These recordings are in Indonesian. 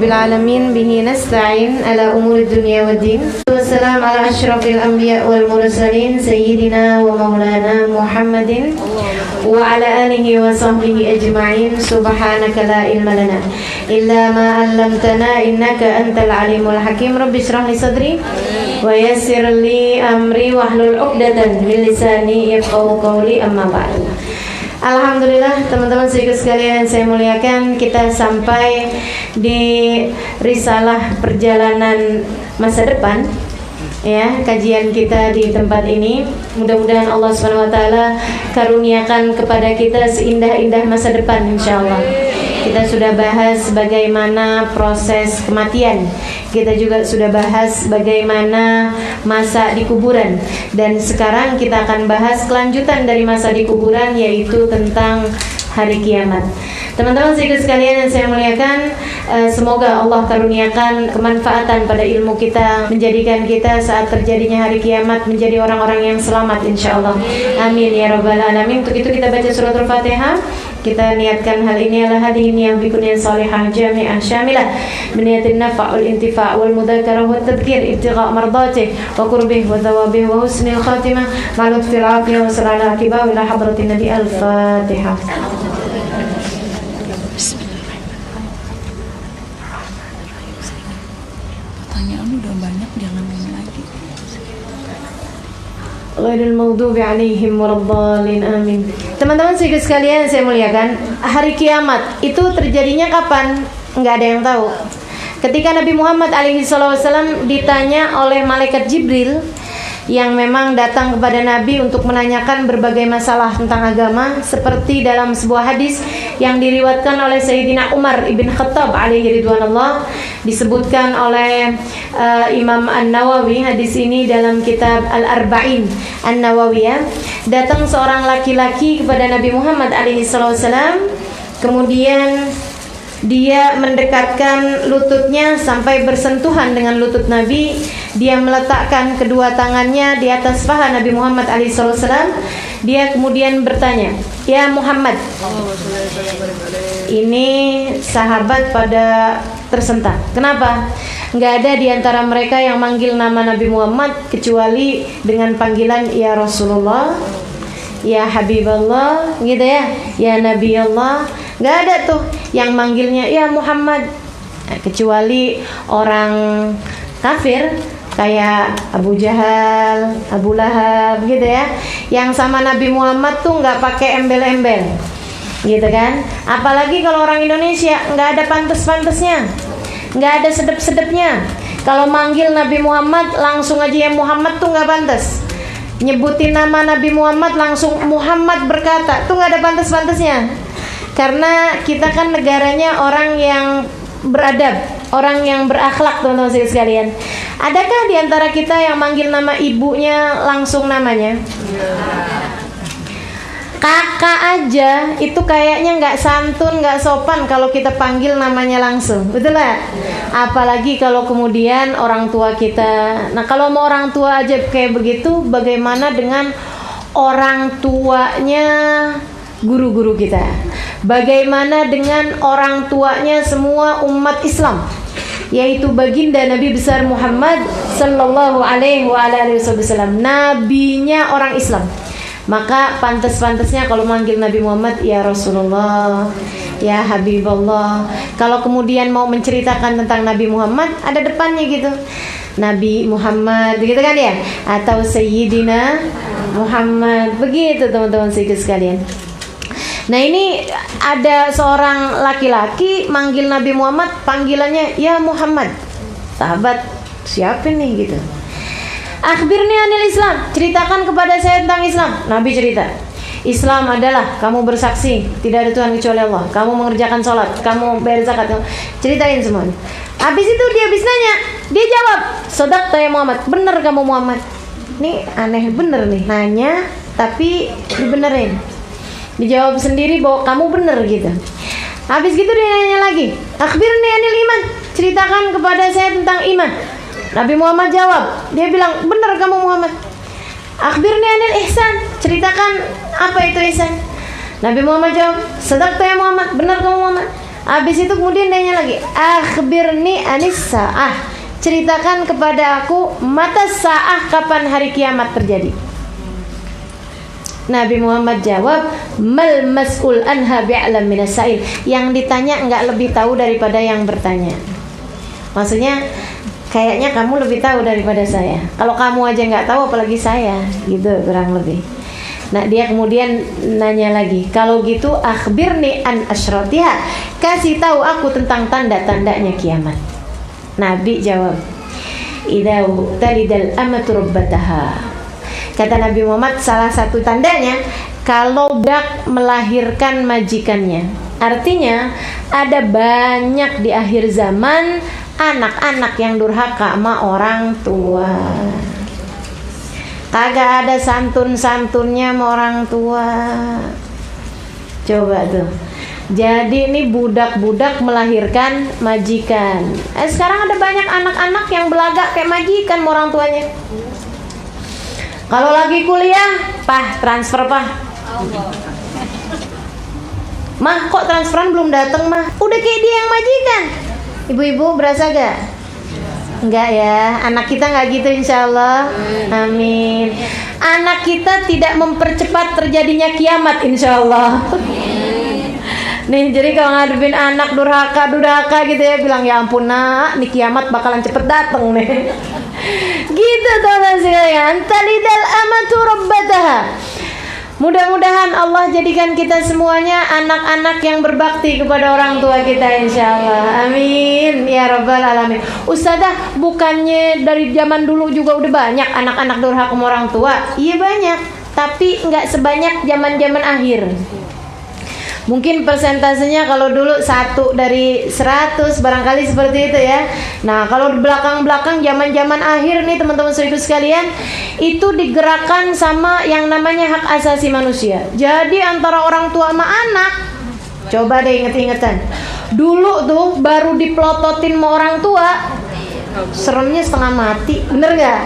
rabbil alamin bihi nasta'in ala umuri dunya waddin. Wassalamu ala asyrafil anbiya wal mursalin sayyidina wa maulana Muhammadin wa ala alihi wa sahbihi ajma'in. Subhanaka la ilma lana illa ma 'allamtana innaka antal alimul hakim. Rabbi shrah li sadri wa yassir li amri wahlul 'uqdatam min lisani yafqahu qawli. Amma ba'du. Alhamdulillah teman-teman sedikit sekalian yang saya muliakan, kita sampai di risalah perjalanan masa depan ya, kajian kita di tempat ini. Mudah-mudahan Allah Subhanahu wa taala karuniakan kepada kita seindah-indah masa depan insyaallah. Kita sudah bahas bagaimana proses kematian. Kita juga sudah bahas bagaimana masa di kuburan. Dan sekarang kita akan bahas kelanjutan dari masa di kuburan, yaitu tentang hari kiamat. Teman-teman sedikit sekalian yang saya muliakan, semoga Allah karuniakan kemanfaatan pada ilmu kita, menjadikan kita saat terjadinya hari kiamat menjadi orang-orang yang selamat insyaallah. Amin ya rabbal alamin. Untuk itu kita baca suratul Fatihah. Kita niatkan hal ini ala hadhihi niyah bikuniyah salihah jami'ah syamilah biniyatin nafa' wal intifa' wal mudzakarah wat tadhkir ibtigha' mardatih wa qurbih wa thawabih wa husnil khatimah ma'al fil afiyah wa sallallahu akibah ila hadratin nabi. Al-Fatihah. Pertanyaan udah banyak, jangan main lagi. Ghairil maghdubi alaihim waladdallin. Amin. Teman-teman sedikit sekalian saya muliakan, hari kiamat itu terjadinya kapan? Enggak ada yang tahu. Ketika Nabi Muhammad alaihi wasallam ditanya oleh malaikat Jibril yang memang datang kepada Nabi untuk menanyakan berbagai masalah tentang agama, seperti dalam sebuah hadis yang diriwayatkan oleh Sayyidina Umar ibn Khattab alaihi ridwanullah, disebutkan oleh Imam An-Nawawi hadis ini dalam kitab Al-Arba'in An-Nawawiyah. Datang seorang laki-laki kepada Nabi Muhammad alaihi wasallam, kemudian dia mendekatkan lututnya sampai bersentuhan dengan lutut Nabi. Dia meletakkan kedua tangannya di atas paha Nabi Muhammad SAW. Dia kemudian bertanya, "Ya Muhammad." Ini sahabat pada tersentak. Kenapa? Enggak ada di antara mereka yang manggil nama Nabi Muhammad kecuali dengan panggilan ya Rasulullah, ya Habiballah, gitu ya, ya Nabi Allah. Nggak ada tuh yang manggilnya ya Muhammad, kecuali orang kafir kayak Abu Jahal, Abu Lahab, gitu ya, yang sama Nabi Muhammad tuh nggak pakai embel-embel, gitu kan. Apalagi kalau orang Indonesia nggak ada pantes-pantesnya, nggak ada sedep-sedepnya. Kalau manggil Nabi Muhammad langsung aja ya Muhammad tuh nggak pantes. Nyebutin nama Nabi Muhammad langsung Muhammad berkata tuh nggak ada pantes-pantesnya. Karena kita kan negaranya orang yang beradab, orang yang berakhlak, teman-teman sekalian. Adakah di antara kita yang manggil nama ibunya langsung namanya? Kakak aja itu kayaknya nggak santun, nggak sopan kalau kita panggil namanya langsung, betul lah. Apalagi kalau kemudian orang tua kita. Nah, kalau mau orang tua aja kayak begitu, bagaimana dengan orang tuanya guru-guru kita? Bagaimana dengan orang tuanya semua umat Islam, yaitu baginda Nabi besar Muhammad sallallahu alaihi wasallam, nabinya orang Islam. Maka pantas-pantasnya kalau manggil Nabi Muhammad ya Rasulullah, ya Habiballah. Kalau kemudian mau menceritakan tentang Nabi Muhammad, ada depannya gitu, Nabi Muhammad, gitu kan ya, atau Sayyidina Muhammad, begitu teman-teman sekalian. Nah, ini ada seorang laki-laki manggil Nabi Muhammad, panggilannya ya Muhammad. Sahabat, siapa nih gitu? Akhbirni anil Islam, ceritakan kepada saya tentang Islam. Nabi cerita, Islam adalah kamu bersaksi tidak ada Tuhan kecuali Allah, kamu mengerjakan sholat, kamu bayar zakat, ceritain semuanya. Habis itu dia habis nanya, dia jawab, sodaqta ya Muhammad, bener kamu Muhammad. Ini aneh bener nih, nanya tapi dibenerin. Dijawab sendiri bahwa kamu bener gitu. Habis gitu dia nanya lagi, akhbirni anil iman, ceritakan kepada saya tentang iman. Nabi Muhammad jawab, dia bilang bener kamu Muhammad. Akhbirni anil ihsan, ceritakan apa itu ihsan. Nabi Muhammad jawab, sadaqta ya Muhammad, benar kamu Muhammad. Habis itu kemudian nanya lagi, akhbirni anis sa'ah, ceritakan kepada aku mata sa'ah, kapan hari kiamat terjadi. Nabi Muhammad jawab, mal mas'ul anha bi'alam minas sa'il, yang ditanya enggak lebih tahu daripada yang bertanya. Maksudnya kayaknya kamu lebih tahu daripada saya. Kalau kamu aja enggak tahu apalagi saya, gitu kurang lebih. Nah, dia kemudian nanya lagi, kalau gitu akhbirni an asyratiha, kasih tahu aku tentang tanda-tandanya kiamat. Nabi jawab, idza talidal amatu rabbataha. Kata Nabi Muhammad, salah satu tandanya kalau budak melahirkan majikannya. Artinya ada banyak di akhir zaman anak-anak yang durhaka sama orang tua. Kagak ada santun-santunnya sama orang tua. Coba tuh. Jadi ini budak-budak melahirkan majikan. Sekarang ada banyak anak-anak yang belagak kayak majikan sama orang tuanya. Kalau lagi kuliah, pah transfer pah. Mah kok transferan belum datang mah? Udah kayak dia yang majikan. Ibu-ibu berasa gak? Enggak ya, anak kita gak gitu insyaallah. Amin. Anak kita tidak mempercepat terjadinya kiamat insyaallah. Nih, jadi kalau ngadepin anak durhaka gitu ya, bilang ya ampun nak, nih kiamat bakalan cepet dateng nih. Gitu teman-teman sekalian, talidal amatu rabbataha. Mudah-mudahan Allah jadikan kita semuanya anak-anak yang berbakti kepada orang tua kita insyaallah. Amin ya rabbal alamin. Ustazah, bukannya dari zaman dulu juga udah banyak anak-anak durhaka sama orang tua? Iya banyak, tapi nggak sebanyak zaman-zaman akhir. Mungkin persentasenya kalau dulu 1 dari 100 barangkali seperti itu ya. Nah, kalau di belakang-belakang zaman-zaman akhir nih teman-teman saudara sekalian, itu digerakkan sama yang namanya hak asasi manusia. Jadi antara orang tua sama anak, coba deh inget-ingetan. Dulu tuh baru dipelototin sama orang tua, seremnya setengah mati, bener gak?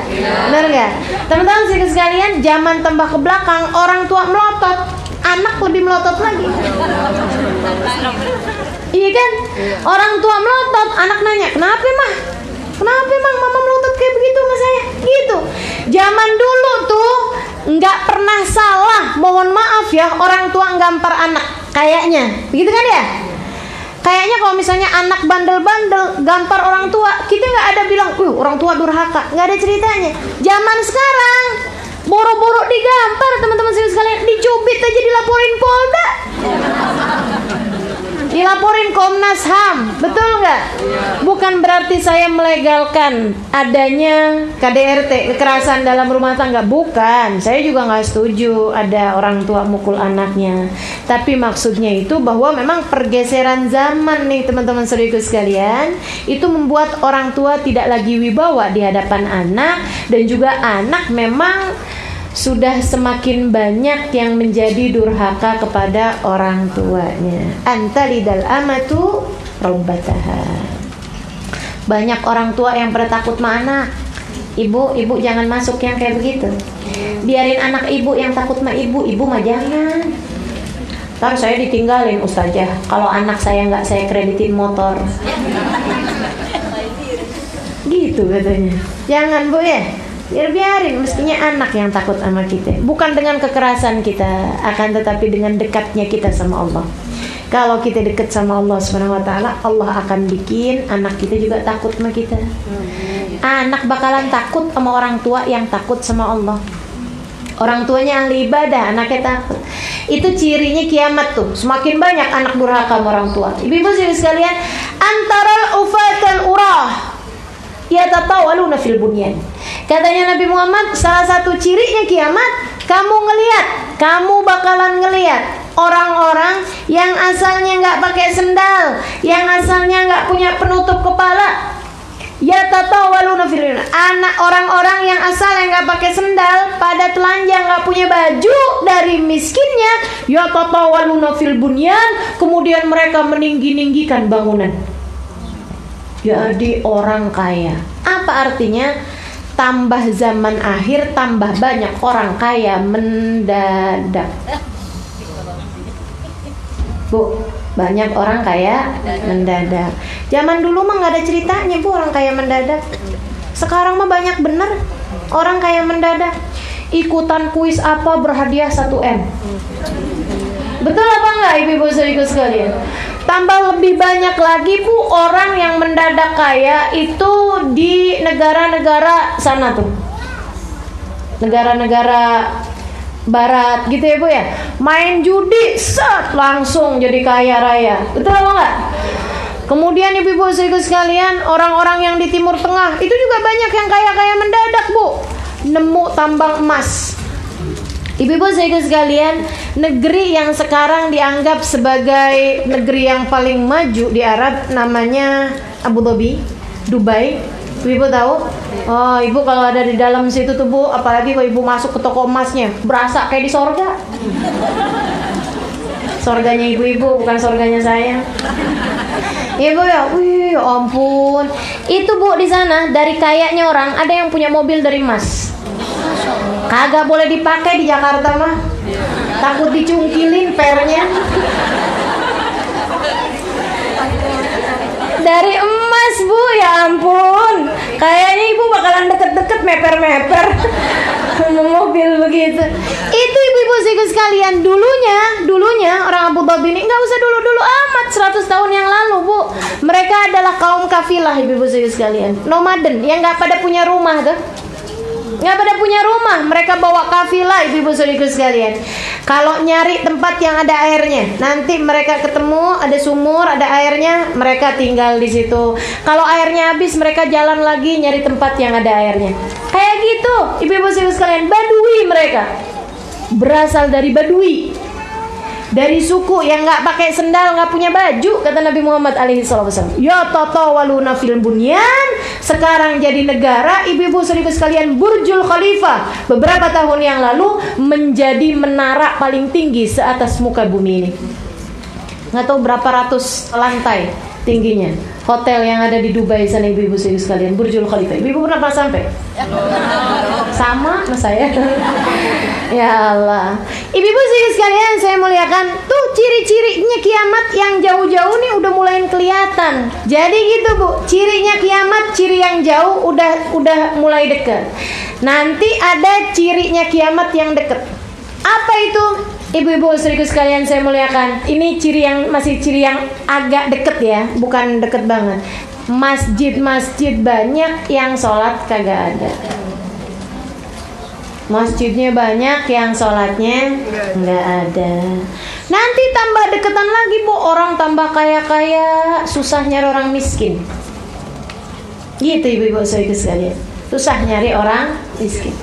Bener gak? Teman-teman saudara sekalian, zaman tambah ke belakang, orang tua melotot, anak lebih melotot lagi. Iya kan? Orang tua melotot, anak nanya, kenapa mah? Kenapa emang mama melotot kayak begitu sama saya? Gitu. Zaman dulu tuh nggak pernah salah, mohon maaf ya, orang tua gampar anak. Kayaknya, begitu kan ya? Kayaknya kalau misalnya anak bandel-bandel gampar orang tua, kita nggak ada bilang, orang tua durhaka, nggak ada ceritanya. Zaman sekarang boro-boro digampar teman-teman sekalian, dicubit aja dilaporin Polda, dilaporin Komnas HAM, betul nggak? Bukan berarti saya melegalkan adanya KDRT, kekerasan dalam rumah tangga, bukan. Saya juga nggak setuju ada orang tua mukul anaknya. Tapi maksudnya itu bahwa memang pergeseran zaman nih teman-teman saudaraku sekalian, itu membuat orang tua tidak lagi wibawa di hadapan anak, dan juga anak memang sudah semakin banyak yang menjadi durhaka kepada orang tuanya. Antalidal amatu rabbataha. Banyak orang tua yang pada takut sama anak. Ibu jangan masuk yang kayak begitu. Biarin anak ibu yang takut sama ibu mah jangan. Ntar saya ditinggalin ustazah kalau anak saya nggak saya kreditin motor. Gitu katanya. Jangan bu ya. Biarin, mestinya anak yang takut sama kita, bukan dengan kekerasan kita, akan tetapi dengan dekatnya kita sama Allah. Kalau kita dekat sama Allah Subhanahu wa taala, Allah akan bikin anak kita juga takut sama kita. Anak bakalan takut sama orang tua yang takut sama Allah. Orang tuanya ahli ibadah, anaknya takut. Itu cirinya kiamat tuh, semakin banyak anak durhaka sama orang tua. Ibu-ibu sekalian, antaral ufatal urah yatatawaluna fil bunyan. Katanya Nabi Muhammad, salah satu cirinya kiamat, kamu bakalan ngelihat orang-orang yang asalnya nggak pakai sendal, yang asalnya nggak punya penutup kepala. Yatatawaluna fil bunyan. Anak orang-orang yang asalnya nggak pakai sendal, pada telanjang, nggak punya baju, dari miskinnya, yatatawaluna fil bunyan, kemudian mereka meninggi-ninggikan bangunan. Jadi orang kaya. Apa artinya? Tambah zaman akhir, tambah banyak orang kaya mendadak. Bu, Banyak orang kaya mendadak. Zaman dulu mah nggak ada ceritanya bu orang kaya mendadak. Sekarang mah banyak bener orang kaya mendadak. Ikutan kuis apa berhadiah 1 M. Betul apa enggak ibu-ibu saudaraku sekalian? Tambah lebih banyak lagi bu orang yang mendadak kaya itu di negara-negara sana tuh, negara-negara barat gitu ya bu ya. Main judi set langsung jadi kaya raya. Betul apa enggak? Kemudian ibu-ibu saudaraku sekalian, orang-orang yang di Timur Tengah itu juga banyak yang kaya-kaya mendadak bu, nemu tambang emas. Ibu-ibu saudaraku sekalian, negeri yang sekarang dianggap sebagai negeri yang paling maju di Arab namanya Abu Dhabi, Dubai. Ibu tahu? Oh, ibu kalau ada di dalam situ tuh bu, apalagi kalau ibu masuk ke toko emasnya, berasa kayak di sorga. Sorganya ibu-ibu, bukan sorganya saya. Ibu ya, wih, ampun. Itu bu di sana dari kayaknya orang ada yang punya mobil dari emas. Kagak boleh dipakai di Jakarta mah, takut dicungkilin pernya. Dari emas bu, ya ampun. Kayaknya ibu bakalan deket-deket meper-meper mobil begitu. Itu ibu-ibu sekalian, dulunya orang Abu Dhabi ini nggak usah dulu-dulu amat, 100 tahun yang lalu bu, mereka adalah kaum kafilah ibu-ibu sekalian, nomaden yang nggak pada punya rumah tuh. Nggak pada punya rumah, mereka bawa kafilah ibu-ibu saudaraku sekalian. Kalau nyari tempat yang ada airnya, nanti mereka ketemu ada sumur, ada airnya, mereka tinggal di situ. Kalau airnya habis, mereka jalan lagi nyari tempat yang ada airnya. Kayak gitu, ibu-ibu saudaraku sekalian, Badui mereka. Berasal dari Badui. Dari suku yang nggak pakai sendal, nggak punya baju, kata Nabi Muhammad alaihissalam. Ya tatawaluna fil bunyan. Sekarang jadi negara, ibu-ibu saudaraku sekalian, Burjul Khalifah beberapa tahun yang lalu menjadi menara paling tinggi seatas muka bumi ini. Nggak tahu berapa ratus lantai tingginya. Hotel yang ada di Dubai sana ibu-ibu sekalian, Burjul Khalifah. Ibu-ibu pernah sampai? Sama saya. Ya Allah. Ibu-ibu sekalian saya muliakan, tuh ciri-cirinya kiamat yang jauh-jauh nih udah mulai kelihatan. Jadi gitu bu, cirinya kiamat, ciri yang jauh udah mulai dekat. Nanti ada cirinya kiamat yang dekat. Apa itu? Ibu-ibu saudaraku sekalian saya muliakan, ini masih ciri yang agak deket ya, bukan deket banget. Masjid-masjid banyak yang sholat kagak ada. Masjidnya banyak yang sholatnya nggak ada. Nanti tambah deketan lagi bu, orang tambah kaya-kaya, susah nyari orang miskin. Gitu ibu-ibu saudaraku sekalian, susah nyari orang miskin.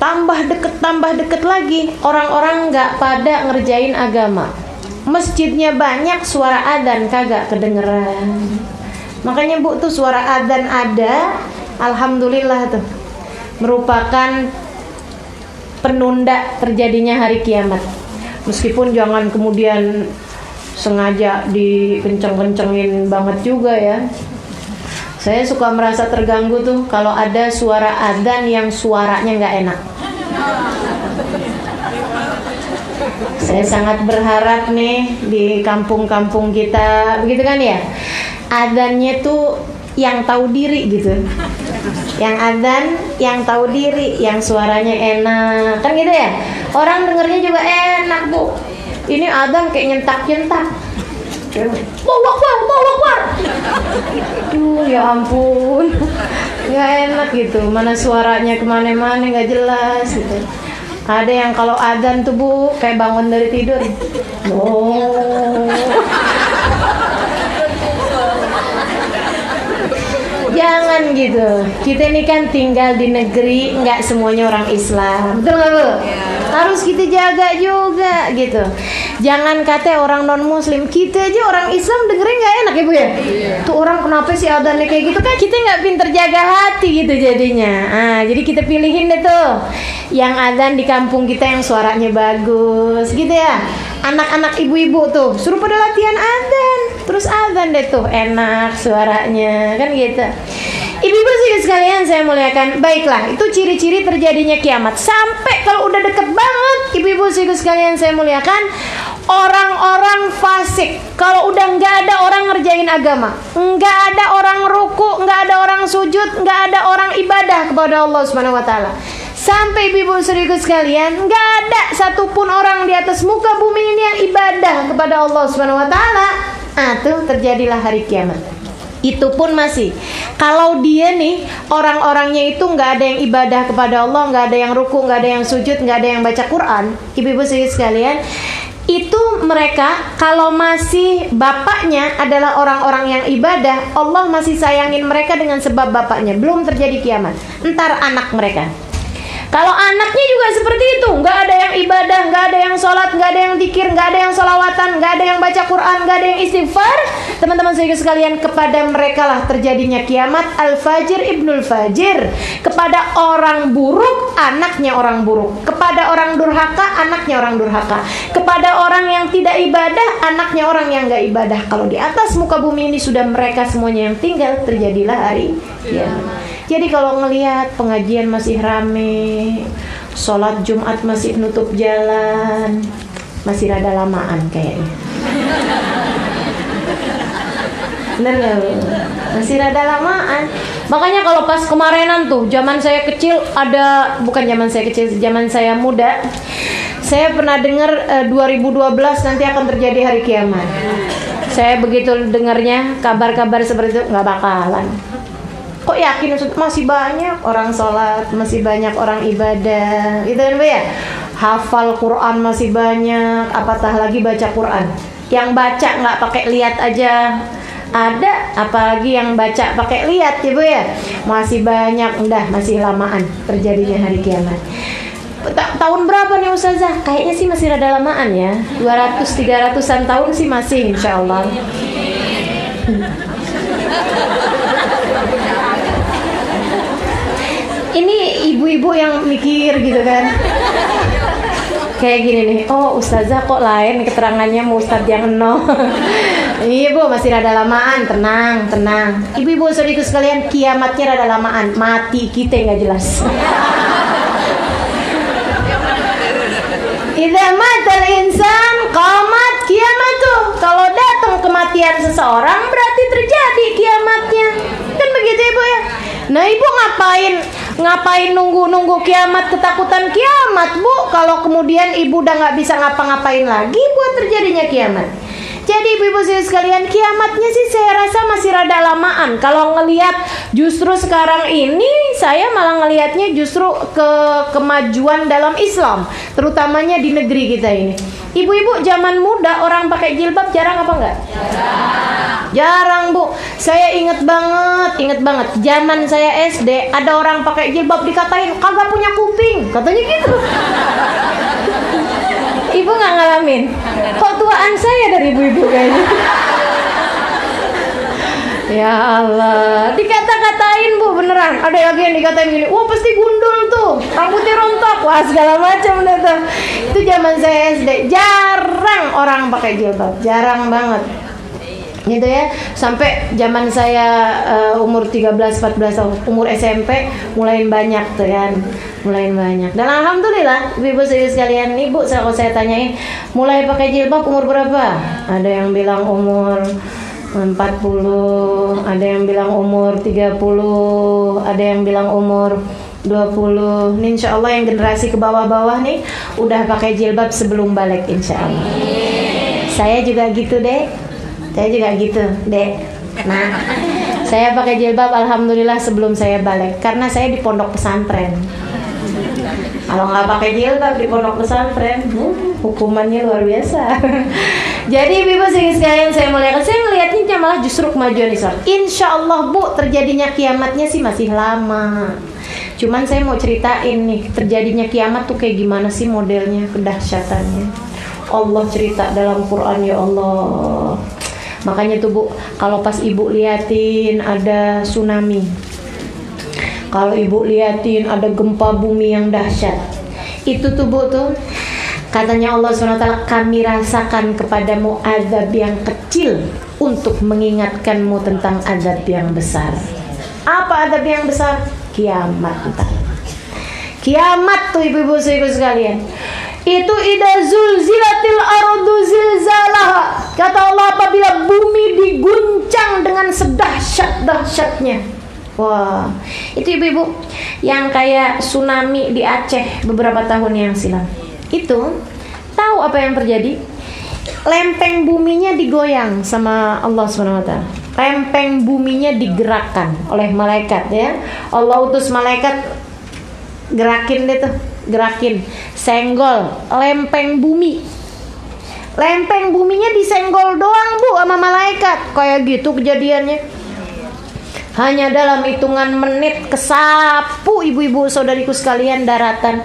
Tambah deket lagi, orang-orang nggak pada ngerjain agama. Masjidnya banyak, suara adzan kagak kedengeran. Makanya bu tuh suara adzan ada, alhamdulillah tuh, merupakan penunda terjadinya hari kiamat. Meskipun jangan kemudian sengaja dikenceng-kencengin banget juga ya. Saya suka merasa terganggu tuh kalau ada suara adzan yang suaranya nggak enak. Saya sangat berharap nih di kampung-kampung kita, begitu kan ya, adzannya tuh yang tahu diri gitu. Yang adzan yang tahu diri, yang suaranya enak, kan gitu ya. Orang dengernya juga enak bu. Ini adzan kayak nyentak-nyentak. Allahu Akbar, Allahu Akbar. Duh, ya ampun, nggak enak gitu. Mana suaranya kemana-mana nggak jelas gitu. Ada yang kalau adzan tuh bu kayak bangun dari tidur. Oh. Jangan gitu. Kita ini kan tinggal di negeri nggak semuanya orang Islam, betul nggak bu? Harus kita jaga juga gitu. Jangan kata orang non Muslim, kita aja orang Islam dengerin nggak enak ya bu ya. Tuh orang kenapa sih adzannya kayak gitu, kan kita nggak pinter jaga hati gitu jadinya. Jadi kita pilihin deh tuh yang adzan di kampung kita yang suaranya bagus gitu ya. Anak-anak ibu-ibu tuh suruh pada latihan adzan, terus adzan deh tuh enak suaranya kan gitu. Ibu-ibu sekalian saya muliakan, baiklah itu ciri-ciri terjadinya kiamat. Sampai kalau udah deket banget, ibu-ibu sekalian saya muliakan, orang-orang fasik. Kalau udah nggak ada orang ngerjain agama, nggak ada orang ruku, nggak ada orang sujud, nggak ada orang ibadah kepada Allah Subhanahu Wa Taala. Sampai ibu saudaraku sekalian, nggak ada satupun orang di atas muka bumi ini yang ibadah kepada Allah Subhanahu Wa Taala. Tuh terjadilah hari kiamat. Itu pun masih kalau dia nih orang-orangnya itu nggak ada yang ibadah kepada Allah, nggak ada yang ruku, nggak ada yang sujud, nggak ada yang baca Quran. Ibu-ibu sekalian, itu mereka kalau masih bapaknya adalah orang-orang yang ibadah, Allah masih sayangin mereka dengan sebab bapaknya. Belum terjadi kiamat. Entar anak mereka. Kalau anaknya juga seperti itu, nggak ada yang ibadah, nggak ada yang sholat, nggak ada yang zikir, nggak ada yang sholawatan, nggak ada yang baca Quran, nggak ada yang istighfar. Teman-teman saya sekalian, kepada mereka lah terjadinya kiamat. Al-Fajir ibnul Fajir. Kepada orang buruk, anaknya orang buruk. Kepada orang durhaka, anaknya orang durhaka. Kepada orang yang tidak ibadah, anaknya orang yang nggak ibadah. Kalau di atas muka bumi ini sudah mereka semuanya yang tinggal, terjadilah hari kiamat. Jadi kalau ngelihat pengajian masih rame, sholat Jumat masih nutup jalan, masih rada lamaan kayaknya. Bener gak? Masih rada lamaan. Makanya kalau pas kemarinan tuh, zaman saya kecil ada, bukan zaman saya kecil, zaman saya muda, saya pernah dengar 2012 nanti akan terjadi hari kiamat. Saya begitu dengarnya kabar-kabar seperti itu, nggak bakalan. Kok yakin masih banyak orang sholat, masih banyak orang ibadah, gitu kan Bu ya? Hafal Quran masih banyak, apatah lagi baca Quran. Yang baca nggak pakai lihat aja ada, apalagi yang baca pakai lihat ya Bu ya? Masih banyak, udah masih lamaan terjadinya hari kiamat. Tahun berapa nih Ustazah? Kayaknya sih masih rada lamaan ya, 200-300an tahun sih masih insya Allah. Ini ibu-ibu yang mikir gitu kan, kayak gini nih, oh Ustazah kok lain keterangannya mau Ustadz yang nol. Iya Bu, masih rada lamaan, tenang. Ibu-ibu saudariku sekalian, kiamatnya rada lamaan, mati kita nggak jelas. Idza matal insan qamat kiamatuh. Kalau datang kematian seseorang berarti terjadi kiamatnya. Kan begitu Ibu ya? Nah Ibu ngapain nunggu kiamat, ketakutan kiamat Bu? Kalau kemudian Ibu udah nggak bisa ngapa-ngapain lagi buat terjadinya kiamat. Jadi ibu-ibu sekalian, kiamatnya sih saya rasa masih rada lamaan. Kalau ngelihat justru sekarang ini, saya malah ngelihatnya justru kemajuan dalam Islam, terutamanya di negeri kita ini. Ibu-ibu zaman muda orang pakai jilbab jarang apa enggak? Jarang Bu. Saya inget banget. Zaman saya SD ada orang pakai jilbab dikatain kagak punya kuping, katanya gitu. Ibu nggak ngalamin? Kok tuaan saya dari ibu-ibu kayaknya. Ya Allah, dikata-katain Bu, beneran. Ada lagi yang dikatain gini, wah pasti gundul tuh, rambutnya rontok, wah segala macam deh tuh. Itu zaman saya SD, jarang orang pakai jilbab, jarang banget. Gitu ya, sampai zaman saya umur 13-14 tahun, umur SMP mulai banyak tuh kan, mulai banyak. Dan alhamdulillah ibu sekalian, ibu kalau saya tanyain mulai pakai jilbab umur berapa? Ada yang bilang umur 40, ada yang bilang umur 30, ada yang bilang umur 20. Nih, insya Allah yang generasi ke bawah-bawah nih udah pakai jilbab sebelum balik insya Allah. Saya juga gitu deh. Saya juga gitu, Dek. Nah, saya pakai jilbab alhamdulillah sebelum saya balik, karena saya di pondok pesantren. Kalau nggak pakai jilbab di pondok pesantren, hukumannya luar biasa. Jadi ibu sekalian saya muliakan, saya melihatnya malah justru kemajuan Islam. Insya Allah Bu, terjadinya kiamatnya sih masih lama. Cuman saya mau ceritain nih, terjadinya kiamat tuh kayak gimana sih modelnya, kedahsyatannya. Allah cerita dalam Quran, ya Allah. Makanya tuh Bu, kalau pas ibu liatin ada tsunami, kalau ibu liatin ada gempa bumi yang dahsyat, itu tuh Bu tuh katanya Allah SWT, kami rasakan kepadamu azab yang kecil untuk mengingatkanmu tentang azab yang besar. Apa azab yang besar? Kiamat. Kiamat tuh ibu-ibu sekalian. Itu idza zulzilatil ardu zilzalaha. Kata Allah, apabila bumi diguncang dengan sedahsyat-dahsyatnya. Wah, itu ibu-ibu yang kayak tsunami di Aceh beberapa tahun yang silam. Itu tahu apa yang terjadi? Lempeng buminya digoyang sama Allah Subhanahu wa taala. Lempeng buminya digerakkan oleh malaikat ya. Allah utus malaikat gerakin deh tuh, gerakin, senggol lempeng bumi. Lempeng buminya disenggol doang bu sama malaikat. Kayak gitu kejadiannya. Hanya dalam hitungan menit kesapu ibu-ibu saudariku sekalian daratan.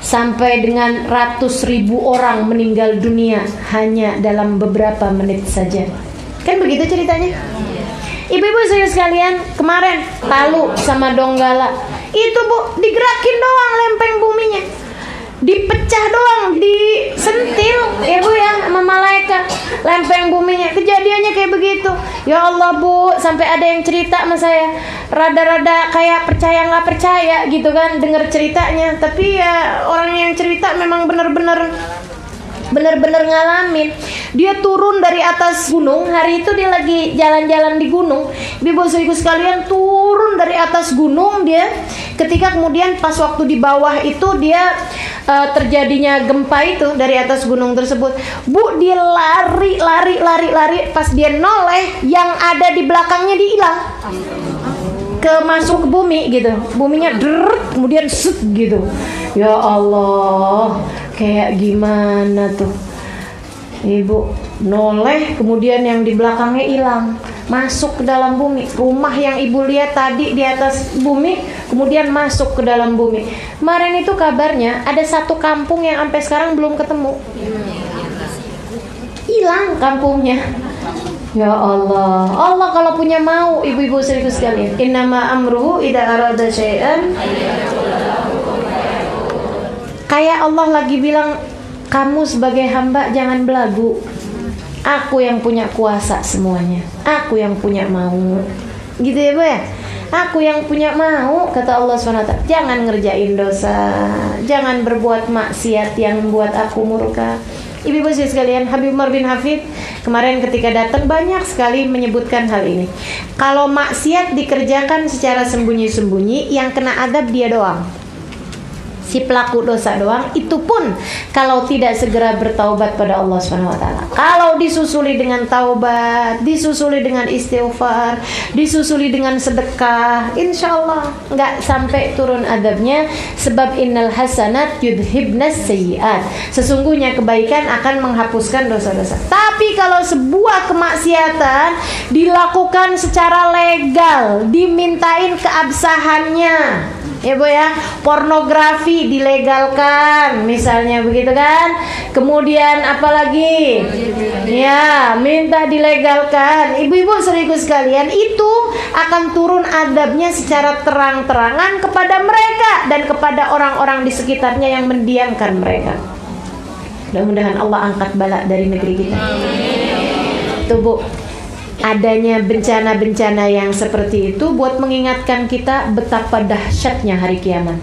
Sampai dengan ratus ribu orang meninggal dunia hanya dalam beberapa menit saja. Kan begitu ceritanya. Ibu-ibu saudara sekalian, kemarin Palu sama Donggala itu bu digerakin doang lempeng buminya, dipecah doang, disentil ya bu ya sama malaikat lempeng buminya. Kejadiannya kayak begitu. Ya Allah bu, sampai ada yang cerita sama saya, rada-rada kayak percaya nggak percaya gitu kan dengar ceritanya. Tapi ya orang yang cerita memang benar-benar ngalamin. Dia turun dari atas gunung. Hari itu dia lagi jalan-jalan di gunung. Ibu-ibu sekalian, turun dari atas gunung dia. Ketika kemudian pas waktu di bawah itu dia terjadinya gempa itu dari atas gunung tersebut. Bu, dia lari. Pas dia noleh, yang ada di belakangnya dihilang. Masuk ke bumi gitu. Buminya drrrt, kemudian set gitu. Ya Allah, kayak gimana tuh ibu, noleh kemudian yang di belakangnya hilang, masuk ke dalam bumi. Rumah yang ibu lihat tadi di atas bumi kemudian masuk ke dalam bumi. Kemarin itu kabarnya ada satu kampung yang sampai sekarang belum ketemu, hilang kampungnya. Ya Allah, Allah kalau punya mau ibu-ibu saudaraku sekalian, innama amruhu idza arada syai'an. Kayak Allah lagi bilang, kamu sebagai hamba jangan belagu. Aku yang punya kuasa semuanya. Aku yang punya mau. Gitu ya bu ya. Aku yang punya mau, kata Allah SWT. Jangan ngerjain dosa, jangan berbuat maksiat yang membuat aku murka. Ibu-ibu sekalian, Habib Umar bin Hafid kemarin ketika datang banyak sekali menyebutkan hal ini. Kalau maksiat dikerjakan secara sembunyi-sembunyi, yang kena adab dia doang, si pelaku dosa doang. Itu pun kalau tidak segera bertaubat pada Allah SWT. Kalau disusuli dengan taubat, disusuli dengan istighfar, disusuli dengan sedekah, insya Allah nggak sampai turun adabnya. Sebab innal hasanat yudhibnas sayyiat. Sesungguhnya kebaikan akan menghapuskan dosa-dosa. Tapi kalau sebuah kemaksiatan dilakukan secara legal, dimintain keabsahannya, ya bu ya, pornografi dilegalkan misalnya begitu kan. Kemudian apalagi ya, minta dilegalkan. Ibu-ibu saudaraku sekalian, itu akan turun adabnya secara terang-terangan kepada mereka dan kepada orang-orang di sekitarnya yang mendiamkan mereka. Mudah-mudahan Allah angkat bala dari negeri kita. Tuh bu, adanya bencana-bencana yang seperti itu buat mengingatkan kita betapa dahsyatnya hari kiamat.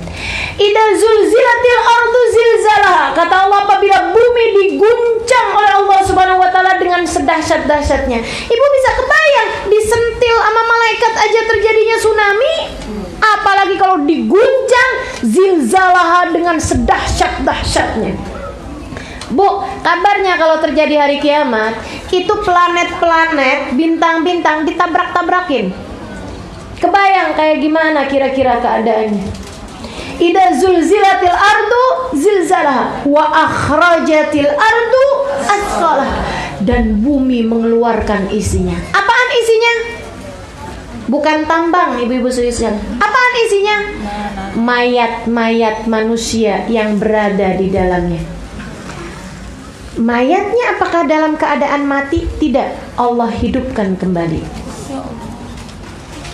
Idza zulzilatil ardu zilzalaha. Kata Allah, apabila bumi diguncang oleh Allah Subhanahu wa taala dengan sedahsyat-dahsyatnya. Ibu bisa kebayang disentil sama malaikat aja terjadinya tsunami, apalagi kalau diguncang zilzalaha dengan sedahsyat-dahsyatnya. Bu, kabarnya kalau terjadi hari kiamat, itu planet-planet, bintang-bintang ditabrak-tabrakin. Kebayang kayak gimana kira-kira keadaannya? Idza zulzilatil ardu zilzalaha wa akhrajatil ardu athqalaha. Dan bumi mengeluarkan isinya. Apaan isinya? Bukan tambang, ibu-ibu sekalian. Apaan isinya? Mayat-mayat manusia yang berada di dalamnya. Mayatnya apakah dalam keadaan mati? Tidak, Allah hidupkan kembali.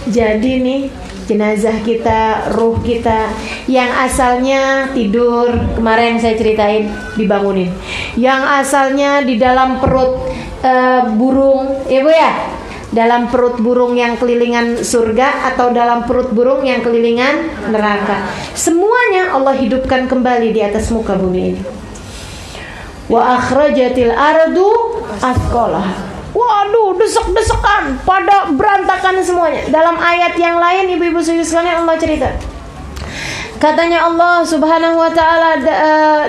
Jadi nih, jenazah kita, ruh kita yang asalnya tidur, kemarin saya ceritain, dibangunin. Yang asalnya di dalam perut burung, ya bu ya, dalam perut burung yang kelilingan surga atau dalam perut burung yang kelilingan neraka, semuanya Allah hidupkan kembali di atas muka bumi ini. wa akhrajatil ardu athqalaha. Waduh, desek-desekan, pada berantakan semuanya. Dalam ayat yang lain, ibu-ibu sekalian, Allah cerita. Katanya Allah Subhanahu wa taala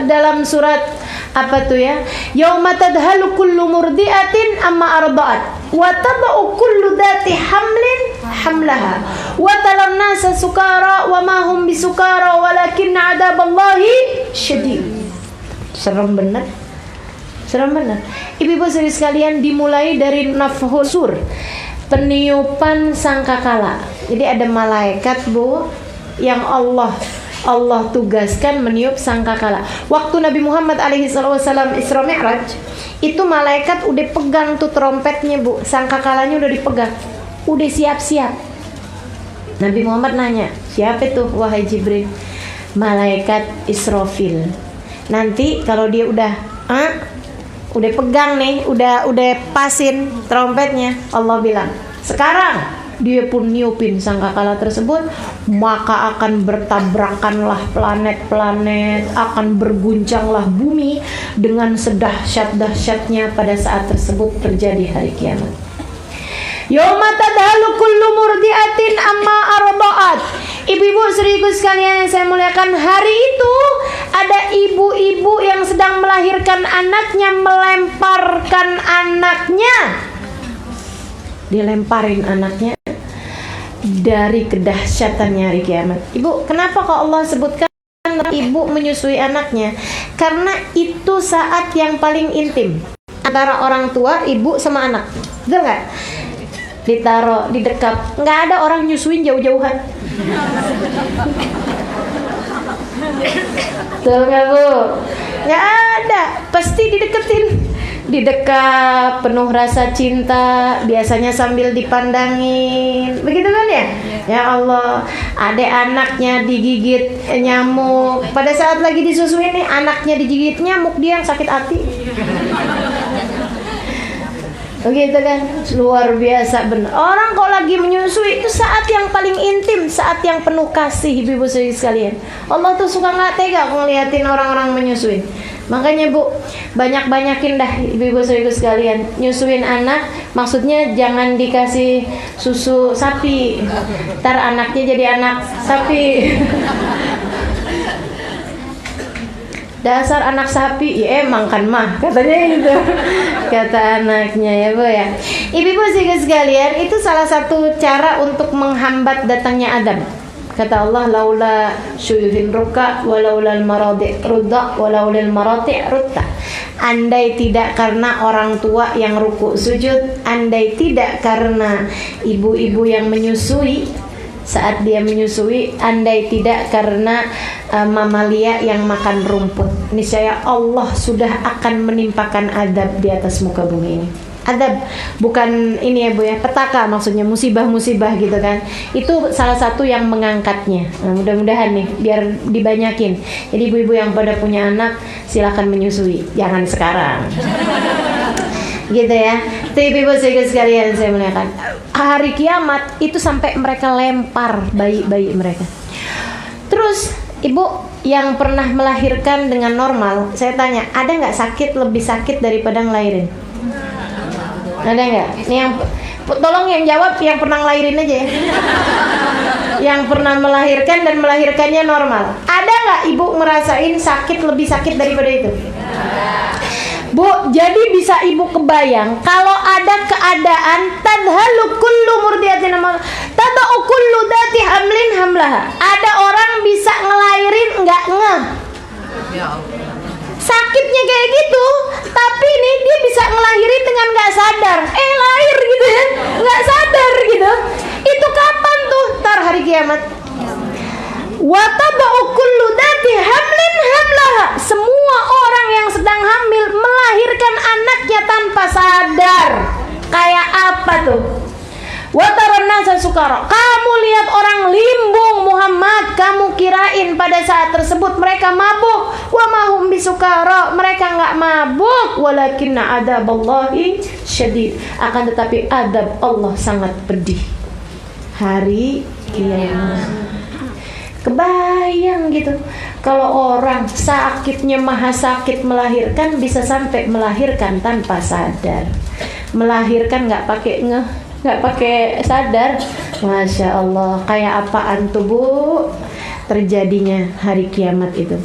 dalam surat apa tuh ya? Yauma tadhalu kullu murdiatin amma arda'at wa tad'u kullu dhati hamlin hamlaha wa taran nasa sukara wa ma hum bisukara walakin 'adzaballahi syadid. Serem bener. Serem bener. Ibu-ibu sekalian, dimulai dari nafhul sur, peniupan sangkakala. Jadi ada malaikat, Bu, yang Allah tugaskan meniup sangkakala. Waktu Nabi Muhammad SAW Isra Mi'raj, itu malaikat udah pegang tuh trompetnya, Bu. Sangkakalanya udah dipegang, udah siap-siap. Nabi Muhammad nanya, siapa itu wahai Jibril? Malaikat Israfil. Nanti kalau dia udah pegang nih, udah pasin trompetnya, Allah bilang, sekarang dia pun niupin sangkakala tersebut, maka akan bertabrakanlah planet-planet, akan berguncanglah bumi dengan sedahsyat-dahsyatnya pada saat tersebut terjadi hari kiamat. Yauma tadhalu kullu murdiatin amma arda'at. Ibu-ibu seribu sekalian yang saya muliakan, hari itu ada ibu-ibu yang sedang melahirkan anaknya, melemparkan anaknya, dilemparin anaknya dari kedahsyatannya hari kiamat. Ibu, kenapa kok Allah sebutkan ibu menyusui anaknya? Karena itu saat yang paling intim antara orang tua, ibu sama anak. Betul nggak? Ditaruh, didekap, nggak ada orang nyusuin jauh-jauhan. Betul nggak, Bu? Nggak ada, pasti dideketin, didekap, penuh rasa cinta, biasanya sambil dipandangin, begitu kan ya? Ya Allah, ada anaknya digigit nyamuk, pada saat lagi disusuin nih, anaknya digigit nyamuk, dia yang sakit hati. Begitu kan, luar biasa benar. Orang kok lagi menyusui itu saat yang paling intim, saat yang penuh kasih, ibu-ibu sekalian. Allah tuh suka nggak tega ngeliatin orang-orang menyusui. Makanya, Bu, banyak-banyakin dah ibu-ibu sekalian nyusuin anak. Maksudnya jangan dikasih susu sapi, ntar anaknya jadi anak sapi. Dasar anak sapi, ya emang kan mah, katanya gitu. Kata anaknya, ya Bu ya. Ibu-ibu sekalian, itu salah satu cara untuk menghambat datangnya adab. Kata Allah, laula syuyuhin ruka walaulal maradi rudda walaulal marati rutta. Andai tidak karena orang tua yang ruku sujud, andai tidak karena ibu-ibu yang menyusui saat dia menyusui, andai tidak karena mamalia yang makan rumput, niscaya Allah sudah akan menimpakan adab di atas muka bumi ini. Adab bukan ini ya Bu ya, petaka maksudnya, musibah-musibah gitu kan. Itu salah satu yang mengangkatnya. Nah, mudah-mudahan nih biar dibanyakin. Jadi ibu-ibu yang pada punya anak silakan menyusui, jangan sekarang. Gitu ya. Itu ibu-ibu sekalian saya muliakan. Hari kiamat itu sampai mereka lempar bayi-bayi mereka. Terus ibu yang pernah melahirkan dengan normal, saya tanya, ada nggak sakit lebih sakit daripada ngelahirin? Ada nggak? Nih yang tolong yang jawab yang pernah ngelahirin aja ya. Yang pernah melahirkan dan melahirkannya normal. Ada nggak ibu ngerasain sakit lebih sakit daripada itu? Bu, jadi bisa ibu kebayang kalau ada keadaan tadhalu kullu murdiatin tad'u kullu dhati hamlin hamlaha. Ada orang bisa ngelahirin nggak ngeh. Sakitnya kayak gitu, tapi nih dia bisa ngelahirin dengan nggak sadar. Lahir gitu ya, nggak sadar gitu. Itu kapan tuh? Tar hari kiamat. Wa taba'u kullu dhati hamlin hamlaha. Semua orang yang sedang hamil melahirkan anaknya tanpa sadar. Kayak apa tuh? Wa taran nasa sukara. Kamu lihat orang limbung Muhammad, kamu kirain pada saat tersebut mereka mabuk. Wa mahum bisukara, mereka nggak mabuk. Walakinna adaballahi syadid. Akan tetapi adab Allah sangat pedih. Hari kiamat. Kebayang gitu. Kalau orang sakitnya maha sakit melahirkan, bisa sampai melahirkan tanpa sadar. Melahirkan nggak pakai nggak pakai sadar. Masya Allah, kayak apaan tuh Bu terjadinya hari kiamat itu.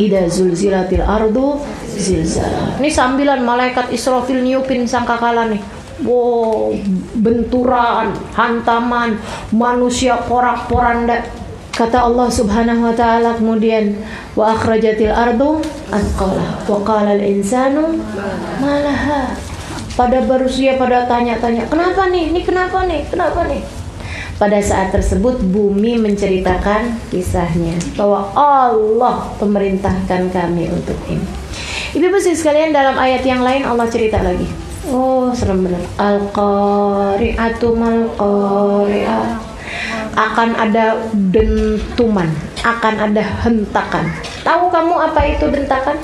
Idza zulzilatil ardu zilzalaha. Ini sambilan malaikat Israfil niupin sangkakala nih. Wow, benturan, hantaman, manusia porak-poranda. Kata Allah Subhanahu wa taala kemudian, wa akhrajatil ardu athqalaha wa qala al insanu malaha. Pada manusia pada tanya-tanya, kenapa nih? Ini kenapa nih? Kenapa nih? Pada saat tersebut bumi menceritakan kisahnya bahwa Allah pemerintahkan kami untuk ini. Ibu-ibu sekalian, dalam ayat yang lain Allah cerita lagi. Oh, serem benar. Al-qari'atu mal-qari'ah. Akan ada dentuman, akan ada hentakan. Tahu kamu apa itu dentakan?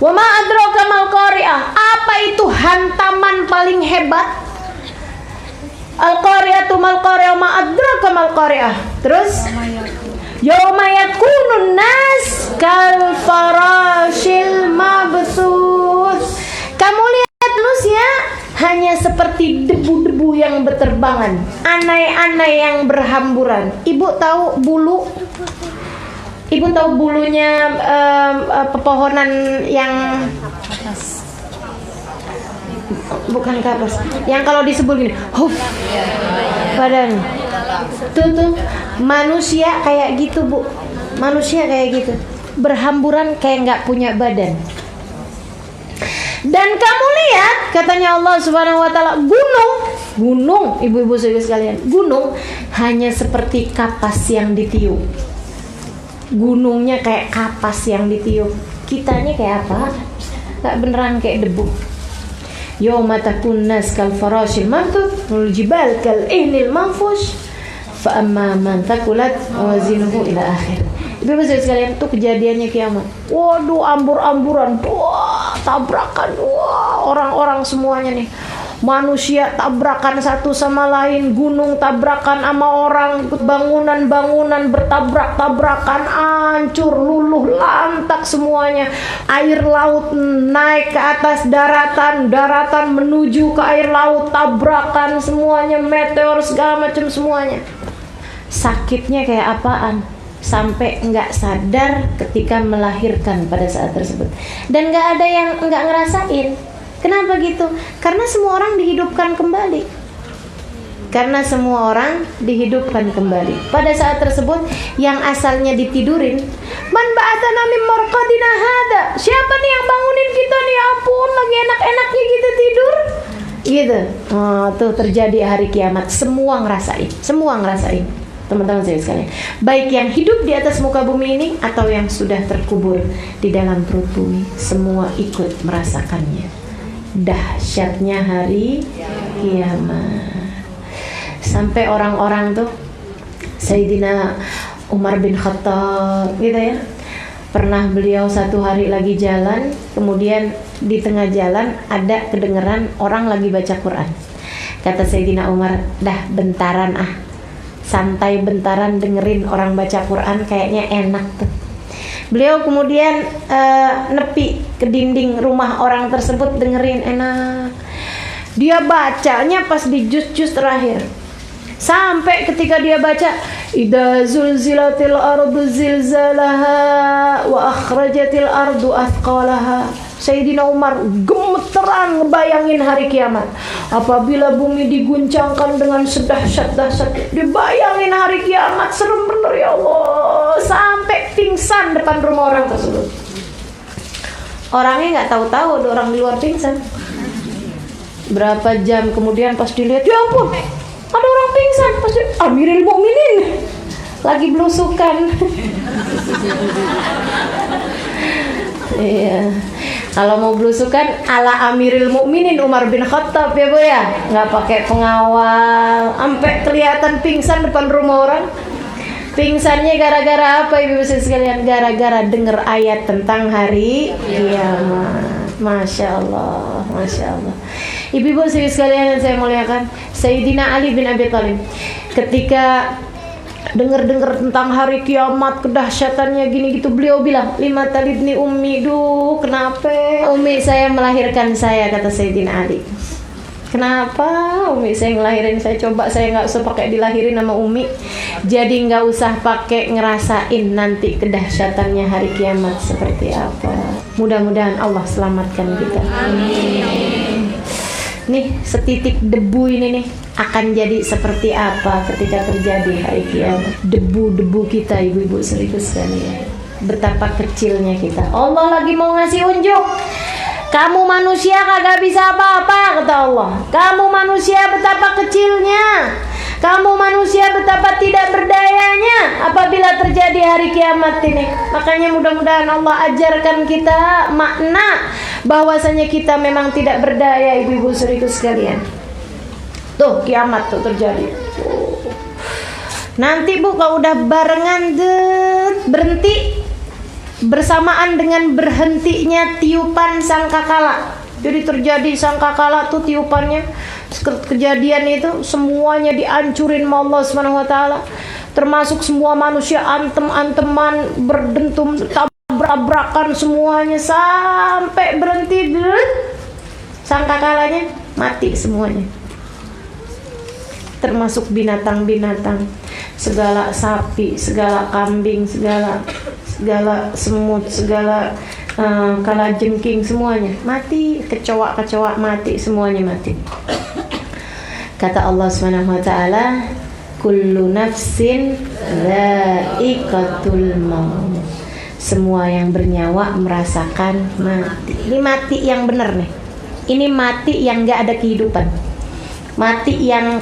Wa ma adraka mal-qari'ah. Apa itu hantaman paling hebat? Al-qari'atu mal-qari'ah, ma adraka mal-qari'ah. Terus yauma yakunun nas kal farashil mabthus. Kamu lihat manusia hanya seperti debu-debu yang berterbangan, anai-anai yang berhamburan. Ibu tahu bulu? Ibu tahu bulunya pepohonan yang bukan kapas, yang kalau disebut gini, huf, badan. Tuh, manusia kayak gitu Bu. Manusia kayak gitu, berhamburan kayak nggak punya badan. Dan kamu lihat, katanya Allah Subhanahu wa taala, gunung, ibu-ibu sekalian, gunung hanya seperti kapas yang ditiup. Gunungnya kayak kapas yang ditiup. Kitanya kayak apa? Gak beneran kayak debu. Yauma takun nas kal farashil mabthus wal jibal kal ihnil manfush fa amma man thaqulat mawazinuhu ila akhir. Ibu-ibu sekalian, itu kejadiannya kiamat. Waduh, ambur-amburan, wah, tabrakan, wah, orang-orang semuanya nih. Manusia tabrakan satu sama lain, gunung tabrakan sama orang, bangunan-bangunan bertabrak-tabrakan, hancur, luluh lantak semuanya. Air laut naik ke atas daratan, daratan menuju ke air laut, tabrakan semuanya, meteor segala macam semuanya. Sakitnya kayak apaan? Sampai nggak sadar ketika melahirkan pada saat tersebut. Dan nggak ada yang nggak ngerasain. Kenapa gitu? Karena semua orang dihidupkan kembali. Karena semua orang dihidupkan kembali. Pada saat tersebut yang asalnya ditidurin, man ba'atsana min marqadina hada. Siapa nih yang bangunin kita nih? Ampun, lagi enak-enaknya kita tidur. Gitu. Oh, tuh terjadi hari kiamat. Semua ngerasain. Teman-teman saya sekalian, baik yang hidup di atas muka bumi ini atau yang sudah terkubur di dalam perut bumi, semua ikut merasakannya. Dahsyatnya hari kiamat. Sampai orang-orang tuh, Sayyidina Umar bin Khattab gitu ya, pernah beliau satu hari lagi jalan, kemudian di tengah jalan ada kedengeran orang lagi baca Quran. Kata Sayyidina Umar, dah bentaran santai bentaran dengerin orang baca Quran, kayaknya enak tuh. Beliau kemudian nepi ke dinding rumah orang tersebut, dengerin, enak. Dia bacanya pas di juz-juz terakhir. Sampai ketika dia baca idza zulzilatil ardu zilzalaha wa akhrajatil ardu athqalaha. Sayyidina Umar gemeteran ngebayangin hari kiamat. Apabila bumi diguncangkan dengan sedahsyat-dahsyat, dibayangin hari kiamat, serem bener ya Allah. Sampai pingsan depan rumah orang tersebut. Orangnya nggak tahu-tahu ada orang di luar pingsan. Berapa jam kemudian pas dilihat, ya ampun, ada orang pingsan. Pasti Amirul Mukminin lagi belusukan. Iya. Kalau mau belusukan ala Amirul Mukminin Umar bin Khattab ya Bu ya, nggak pakai pengawal, sampai kelihatan pingsan depan rumah orang. Pingsannya gara-gara apa ibu sekalian? Gara-gara dengar ayat tentang hari kiamat. Masya Allah, Masya Allah. Ibu-ibu sekalian yang saya muliakan, Sayyidina Ali bin Abi Thalib ketika dengar tentang hari kiamat, kedahsyatannya gini gitu, beliau bilang, lima talidni ummi, duh kenapa umi saya melahirkan saya, kata Sayyidina Ali. Kenapa umi saya ngelahirin saya, coba saya nggak usah pakai dilahirin sama umi, jadi nggak usah pakai ngerasain nanti kedahsyatannya hari kiamat seperti apa. Mudah-mudahan Allah selamatkan kita. Amin. Nih setitik debu ini nih akan jadi seperti apa ketika terjadi hari kiamat. Debu-debu kita, ibu-ibu saudaraku sekalian, betapa kecilnya kita. Allah lagi mau ngasih unjuk, kamu manusia kagak bisa apa-apa, kata Allah. Kamu manusia betapa kecilnya, kamu manusia betapa tidak berdayanya apabila terjadi hari kiamat ini. Makanya mudah-mudahan Allah ajarkan kita makna bahwasanya kita memang tidak berdaya, ibu-ibu saudaraku sekalian. Tuh kiamat tuh terjadi. Nanti bu kalau udah barengan berhenti bersamaan dengan berhentinya tiupan sangkakala. Jadi terjadi sangkakala tuh tiupannya, kejadian itu semuanya dihancurin sama Allah Subhanahu wa taala. Termasuk semua manusia antem-anteman, berdentum, tabrak-tabrakan semuanya sampai berhenti sangkakalanya, mati semuanya. Termasuk binatang-binatang, segala sapi, segala kambing, segala semut, segala kalajengking, semuanya mati. Kecoa mati, semuanya mati. Kata Allah Subhanahu wa taala, kullu nafsin dha'iqatul maut. Semua yang bernyawa merasakan mati. Ini mati yang benar nih. Ini mati yang enggak ada kehidupan. Mati yang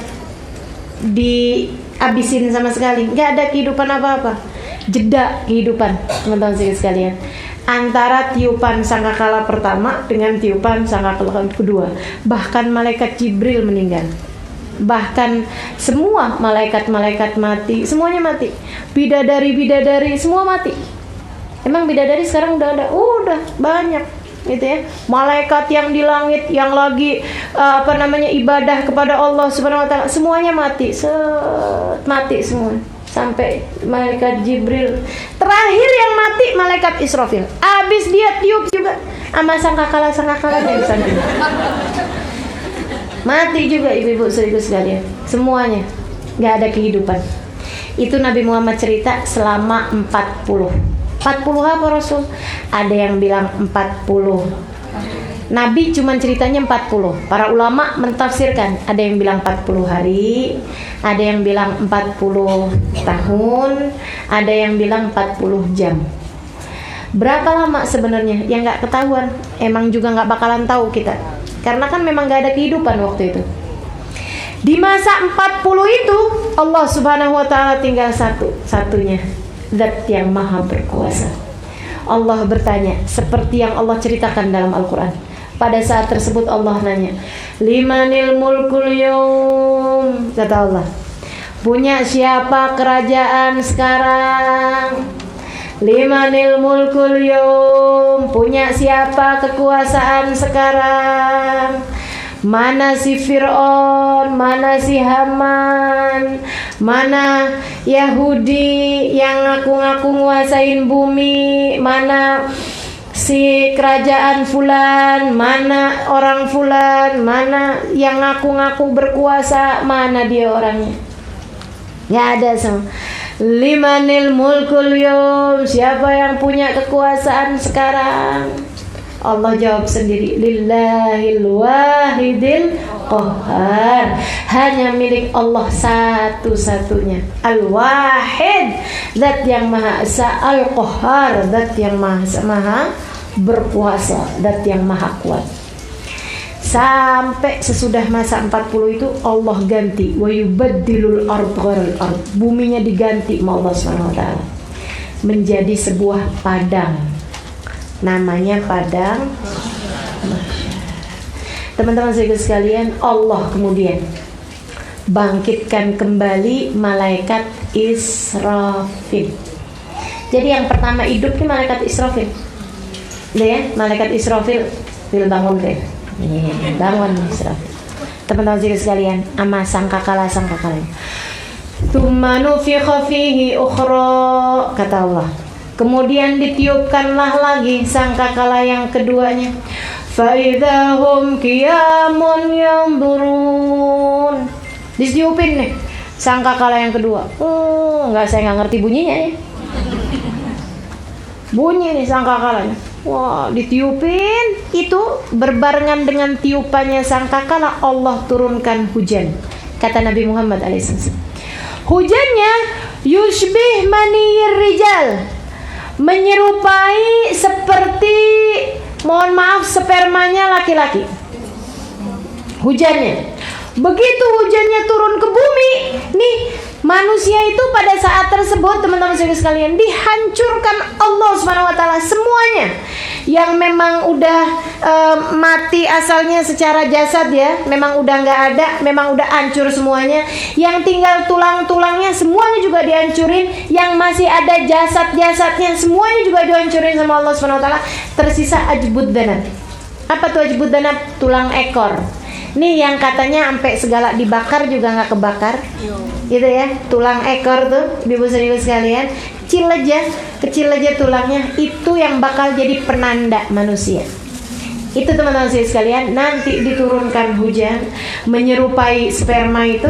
dihabisin sama sekali, nggak ada kehidupan apa-apa, jeda kehidupan, teman-teman sekalian, antara tiupan sangkakala pertama dengan tiupan sangkakala kedua. Bahkan malaikat Jibril meninggal, bahkan semua malaikat-malaikat mati, semuanya mati. Bidadari semua mati. Emang bidadari sekarang udah ada? Udah banyak gitu ya. Malaikat yang di langit yang lagi ibadah kepada Allah Subhanahu wa taala, semuanya mati. Mati semua. Sampai malaikat Jibril. Terakhir yang mati malaikat Israfil. Habis dia tiup juga sama sangkakala-sangkakalanya di sana. Mati juga ibu-ibu saudaraku sekalian. Semuanya enggak ada kehidupan. Itu Nabi Muhammad cerita selama 40 apa Rasul? Ada yang bilang 40. Nabi cuma ceritanya 40. Para ulama mentafsirkan, ada yang bilang 40 hari, ada yang bilang 40 tahun, ada yang bilang 40 jam. Berapa lama sebenarnya? Yang nggak ketahuan. Emang juga nggak bakalan tahu kita, karena kan memang nggak ada kehidupan waktu itu. Di masa 40 itu Allah Subhanahu wa taala tinggal satunya, Zat yang maha berkuasa. Allah bertanya seperti yang Allah ceritakan dalam Al-Quran. Pada saat tersebut Allah nanya, limanil mulkul yawm, kata Allah, punya siapa kerajaan sekarang? Limanil mulkul yawm, punya siapa kekuasaan sekarang? Mana si Fir'aun, mana si Haman, mana Yahudi yang ngaku-ngaku nguasain bumi, mana si kerajaan fulan, mana orang fulan, mana yang ngaku-ngaku berkuasa, mana dia orangnya? Gak ada semua. Limanil mulkul yawm, siapa yang punya kekuasaan sekarang? Allah jawab sendiri, lillahil wahidil qahhar, hanya milik Allah satu-satunya, al-wahid, zat yang maha esa, al-qahhar, zat yang maha berkuasa, zat yang maha kuat. Sampai sesudah masa 40 itu Allah ganti, wa yubaddilul ardh ghairil ardh, buminya diganti sama Allah SWT menjadi sebuah padang, namanya padang mahsyar. Teman-teman sekalian, Allah kemudian bangkitkan kembali malaikat Israfil. Jadi yang pertama hidup nih malaikat Israfil. Udah ya, malaikat Israfil bangun deh. Bangun Israfil. Teman-teman sekalian, sama sangkakala. Tsumma nufikha fihi ukhra, kata Allah. Kemudian ditiupkanlah lagi sangkakala yang keduanya. Fa idza hum qiyamun yanzurun. Ditiupin nih sangkakala yang kedua. Saya nggak ngerti bunyinya ya. Bunyi nih sangkakalanya. Wah, ditiupin, itu berbarengan dengan tiupannya sangkakala Allah turunkan hujan. Kata Nabi Muhammad SAW. Hujannya yushbih maniyir rijal, menyerupai seperti, mohon maaf, spermanya laki-laki. Hujannya. Begitu hujannya turun ke bumi, nih manusia itu pada saat tersebut, teman-teman sekalian, dihancurkan Allah Subhanahu wa taala semuanya. Yang memang udah mati asalnya secara jasad ya, memang udah nggak ada, memang udah hancur semuanya. Yang tinggal tulang-tulangnya semuanya juga dihancurin, yang masih ada jasad-jasadnya semuanya juga dihancurin sama Allah Subhanahu wa taala. Tersisa ajbud danab. Apa tuh ajbud danab? Tulang ekor. Nih yang katanya sampai segala dibakar juga nggak kebakar, gitu ya. Tulang ekor tuh, ibu-ibu sekalian, kecil aja tulangnya, itu yang bakal jadi penanda manusia. Itu teman-teman sekalian, nanti diturunkan hujan menyerupai sperma itu.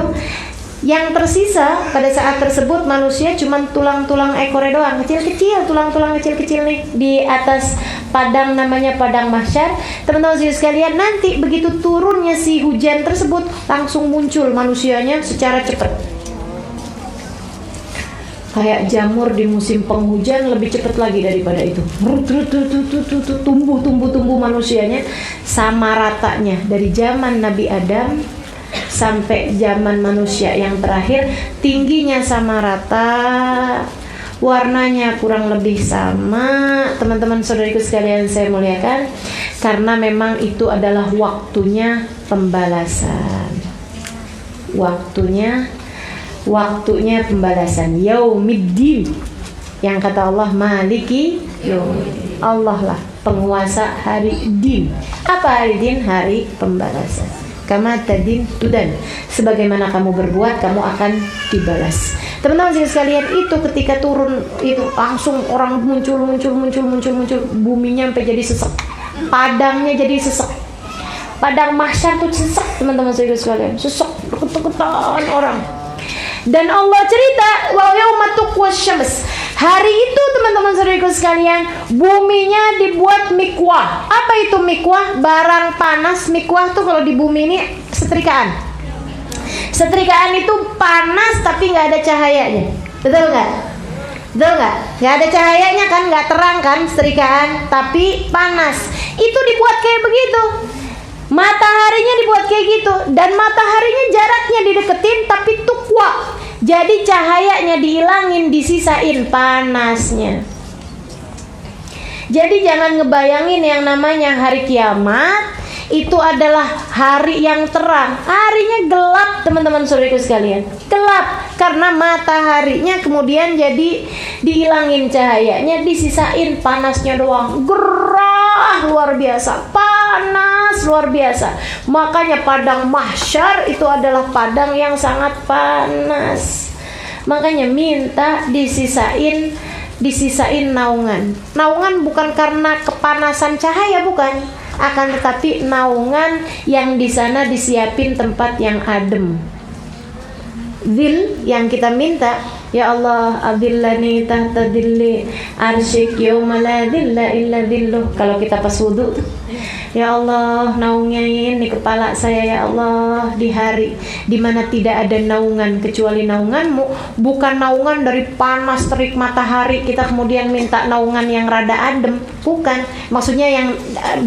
Yang tersisa pada saat tersebut manusia cuman tulang-tulang ekornya doang, kecil-kecil, tulang-tulang kecil-kecil nih di atas padang, namanya padang mahsyar. Teman-teman sekalian, nanti begitu turunnya si hujan tersebut langsung muncul manusianya secara cepat. Kayak jamur di musim penghujan lebih cepat lagi daripada itu. Tumbuh manusianya sama ratanya dari zaman Nabi Adam sampai zaman manusia yang terakhir, tingginya sama rata, warnanya kurang lebih sama. Teman-teman saudariku sekalian saya muliakan, karena memang itu adalah waktunya pembalasan. Waktunya pembalasan, yaumiddin, yang kata Allah maliki yaumiddin. Allah lah penguasa hari din. Apa hari din? Hari pembalasan. Kama tadin tudan, sebagaimana kamu berbuat kamu akan dibalas. Teman-teman sekalian, itu ketika turun itu langsung orang muncul, buminya sampai jadi sesek, padangnya jadi sesek, padang mahsyar tuh sesek, teman-teman sekalian, sesek, ketakutan orang. Dan Allah cerita, wa yauma tuqwas syams, hari itu teman-teman saudaraku sekalian, buminya dibuat mikwah. Apa itu mikwah? Barang panas. Mikwah tuh kalau di bumi ini setrikaan. Setrikaan itu panas tapi nggak ada cahayanya, betul nggak? Betul nggak? Nggak ada cahayanya kan, nggak terang kan setrikaan, tapi panas. Itu dibuat kayak begitu. Mataharinya dibuat kayak gitu, dan mataharinya jaraknya dideketin tapi tukwa. Jadi cahayanya dihilangin, disisain panasnya. Jadi jangan ngebayangin yang namanya hari kiamat itu adalah hari yang terang. Harinya gelap, teman-teman saudaraku sekalian. Gelap karena mataharinya kemudian jadi dihilangin cahayanya, disisain panasnya doang. Gerah luar biasa, panas luar biasa. Makanya padang mahsyar itu adalah padang yang sangat panas. Makanya minta disisain naungan. Naungan bukan karena kepanasan cahaya, bukan. Akan tetapi naungan yang di sana disiapin tempat yang adem. Zil yang kita minta, ya Allah, adillani tahta dilli arsyik yauma la dilla illa dilluh. Kalau kita pas wudu tuh, ya Allah, naungin di kepala saya ya Allah di hari dimana tidak ada naungan kecuali naunganmu. Bukan naungan dari panas terik matahari kita kemudian minta naungan yang rada adem, bukan. Maksudnya yang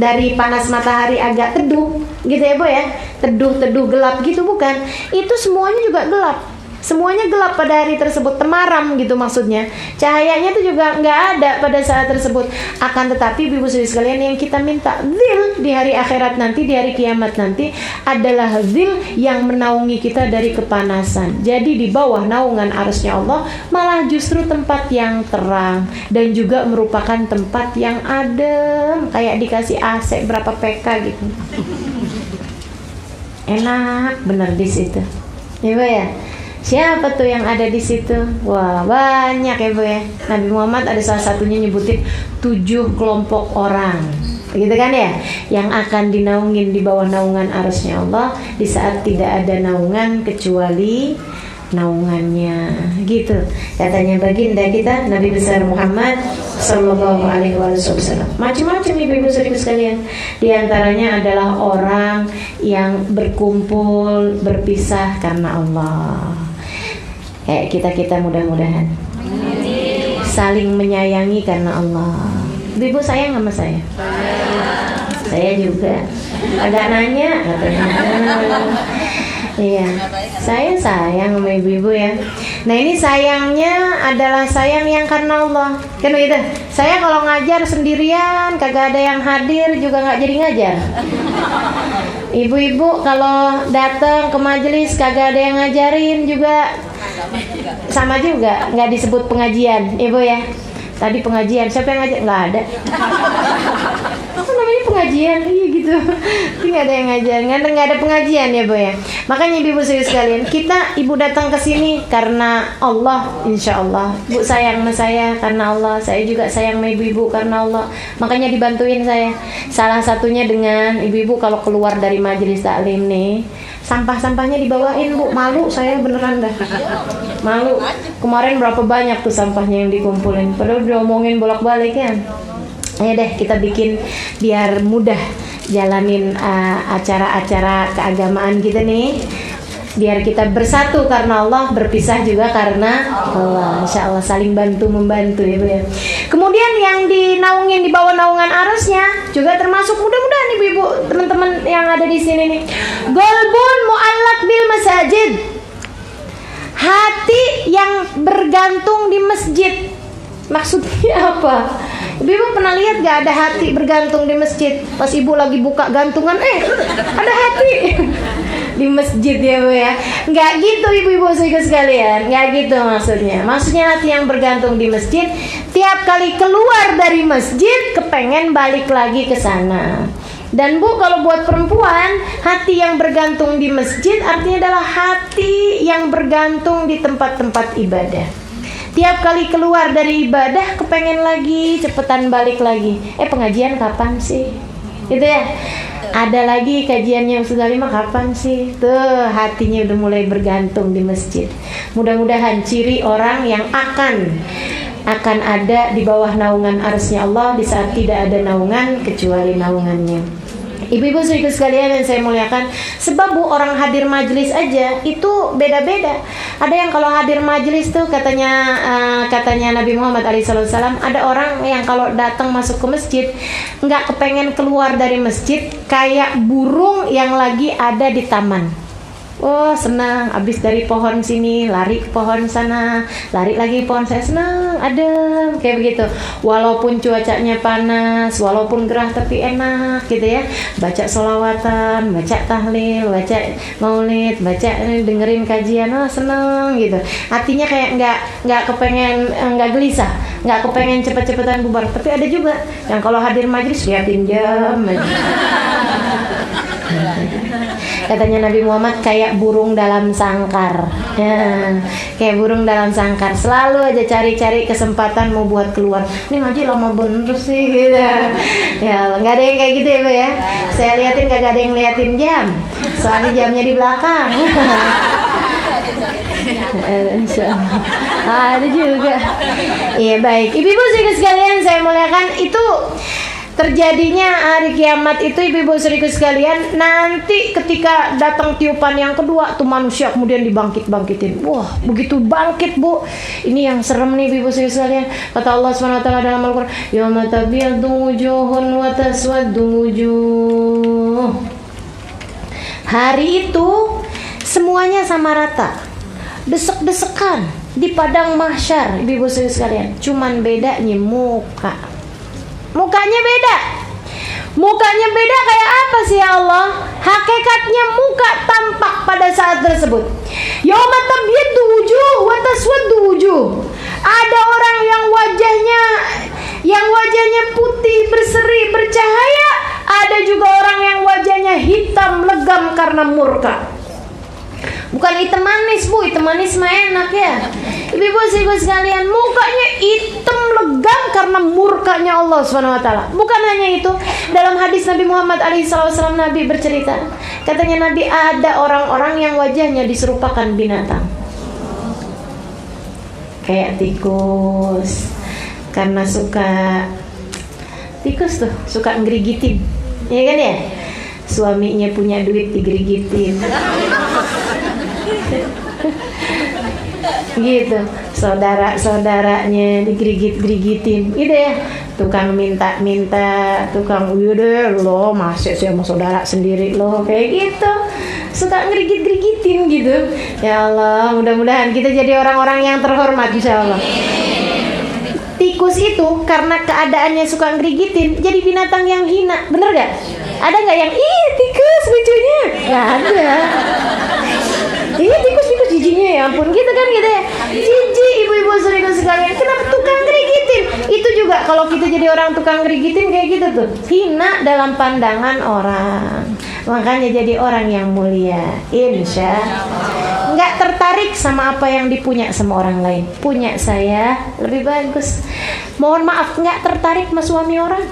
dari panas matahari agak teduh gitu ya Bu ya, teduh gelap gitu, bukan. Itu semuanya juga gelap. Semuanya gelap pada hari tersebut, temaram gitu maksudnya. Cahayanya itu juga nggak ada pada saat tersebut. Akan tetapi ibu saudari sekalian, yang kita minta zil di hari akhirat nanti, di hari kiamat nanti, adalah zil yang menaungi kita dari kepanasan. Jadi di bawah naungan arsy-Nya Allah malah justru tempat yang terang dan juga merupakan tempat yang adem, kayak dikasih AC berapa PK gitu. Enak bener di situ. Ya, ya. Siapa tuh yang ada di situ? Wah, banyak ya Bu ya. Nabi Muhammad ada salah satunya nyebutin 7 kelompok orang, gitu kan ya, yang akan dinaungin di bawah naungan arusnya Allah di saat tidak ada naungan kecuali naungannya, gitu katanya baginda kita Nabi besar Muhammad Sallallahu Alaihi Wasallam. Macam-macam ibu-ibu saudara sekalian. Di antaranya adalah orang yang berkumpul berpisah karena Allah. Kayak kita mudah-mudahan saling menyayangi karena Allah. Ibu sayang sama saya? Saya juga. Agak nanya katanya. Iya, saya sayang sama ibu-ibu ya. Nah ini sayangnya adalah sayang yang karena Allah. Kan gitu. Saya kalau ngajar sendirian, kagak ada yang hadir juga nggak jadi ngajar. Ibu-ibu kalau datang ke majelis kagak ada yang ngajarin juga sama juga, nggak disebut pengajian, ibu ya. Tadi pengajian, siapa yang ngajar? Nggak ada. Apa namanya pengajian? Iya gitu. Tapi nggak ada yang ngajar, nggak ada pengajian ya bu ya. Makanya ibu sekalian, kita ibu datang ke sini karena Allah, insya Allah. Bu sayang sama saya karena Allah, saya juga sayang sama ibu-ibu karena Allah. Makanya dibantuin saya. Salah satunya dengan ibu-ibu kalau keluar dari majelis taklim nih, sampah-sampahnya dibawain bu, malu saya beneran dah. Malu. Kemarin berapa banyak tuh sampahnya yang dikumpulin. Padahal udah omongin bolak-balik kan. Ayo deh kita bikin biar mudah jalanin acara-acara keagamaan kita nih. Biar kita bersatu karena Allah, berpisah juga karena Allah. Insya Allah saling bantu membantu ya bu ya. Kemudian yang dinaungin di bawah naungan arusnya juga termasuk mudah-mudahan ibu-ibu teman-teman yang ada di sini nih. Golbun mu'allaq bil masajid. Hati yang bergantung di masjid. Maksudnya apa? Ibu pernah lihat gak ada hati bergantung di masjid? Pas ibu lagi buka gantungan, ada hati di masjid ya bu ya. Nggak gitu ibu-ibu sekalian, nggak gitu maksudnya. Maksudnya hati yang bergantung di masjid, tiap kali keluar dari masjid kepengen balik lagi ke sana. Dan bu, kalau buat perempuan, hati yang bergantung di masjid artinya adalah hati yang bergantung di tempat-tempat ibadah. Tiap kali keluar dari ibadah kepengen lagi, cepetan balik lagi. Pengajian kapan sih? Gitu ya. Ada lagi kajiannya Ustaz Halimah kapan sih? Tuh hatinya udah mulai bergantung di masjid. Mudah-mudahan ciri orang yang akan ada di bawah naungan arusnya Allah di saat tidak ada naungan kecuali naungannya. Ibu-ibu saudara sekalian yang saya muliakan, sebab bu orang hadir majelis aja itu beda-beda. Ada yang kalau hadir majelis tuh katanya Nabi Muhammad SAW, ada orang yang kalau datang masuk ke masjid nggak kepengen keluar dari masjid, kayak burung yang lagi ada di taman. Oh senang, abis dari pohon sini lari ke pohon sana, lari lagi pohon saya, senang, adem, kayak begitu. Walaupun cuacanya panas, walaupun gerah tapi enak gitu ya. Baca sholawatan, baca tahlil, baca maulid, baca dengerin kajian, oh senang gitu. Hatinya kayak nggak kepengen, nggak gelisah, nggak kepengen cepet-cepetan bubar. Tapi ada juga yang kalau hadir majelis liatin jam aja. Katanya Nabi Muhammad kayak burung dalam sangkar ya, kayak burung dalam sangkar, selalu aja cari-cari kesempatan mau buat keluar. Ini ngaji lama bener sih gitu. Ya nggak ada yang kayak gitu ya bu ya. Saya liatin kagak ada yang liatin jam, soalnya jamnya di belakang. Insyaallah ada juga. Iya baik, ibu-ibu sekalian saya muliakan, itu terjadinya hari kiamat itu ibu-ibu saudara sekalian. Nanti ketika datang tiupan yang kedua tuh manusia kemudian dibangkit-bangkitin. Wah begitu bangkit bu, ini yang serem nih ibu-ibu saudara sekalian. Kata Allah SWT dalam Al-Quran, yauma tabyaddu wujuhun wa taswaddu wujuh. Hari itu semuanya sama rata, desek-desekan di padang mahsyar ibu-ibu saudara sekalian. Cuman bedanya muka. Mukanya beda. Mukanya beda kayak apa sih ya Allah? Hakikatnya muka tampak pada saat tersebut. Yauma tabyaddu wujuh wa taswaddu wujuh. Ada orang yang wajahnya putih, berseri, bercahaya. Ada juga orang yang wajahnya hitam, legam karena murka. Bukan hitam manis Bu, hitam manis mah enak ya. Ibu-ibu sekalian, mukanya hitam legam karena murkanya Allah Subhanahu wa taala. Bukan hanya itu, dalam hadis Nabi Muhammad SAW, Nabi bercerita, katanya Nabi, ada orang-orang yang wajahnya diserupakan binatang. Kayak tikus. Karena tikus tuh suka ngerigitin, ya kan ya? Suaminya punya duit digerigitin. Gitu, saudara-saudaranya digerigit-gerigitin, gitu ya. Tukang minta-minta, tukang udah lo masih sama saudara sendiri lo, kayak gitu. Suka ngerigit-gerigitin gitu. Ya Allah, mudah-mudahan kita jadi orang-orang yang terhormat insyaallah. Tikus itu karena keadaannya suka ngerigitin, jadi binatang yang hina, bener gak? Ada gak yang, ih tikus lucunya? Gak ada. Ih tikus jijinya, ya ampun, gitu kan gitu ya. Jijik ibu-ibu saudara sekalian, kenapa tukang ngerigitin? Itu juga kalau kita jadi orang tukang ngerigitin kayak gitu tuh, hina dalam pandangan orang. Makanya jadi orang yang mulia, insya Allah. Nggak tertarik sama apa yang dipunya sama orang lain. Punya saya lebih bagus. Mohon maaf, nggak tertarik sama suami orang.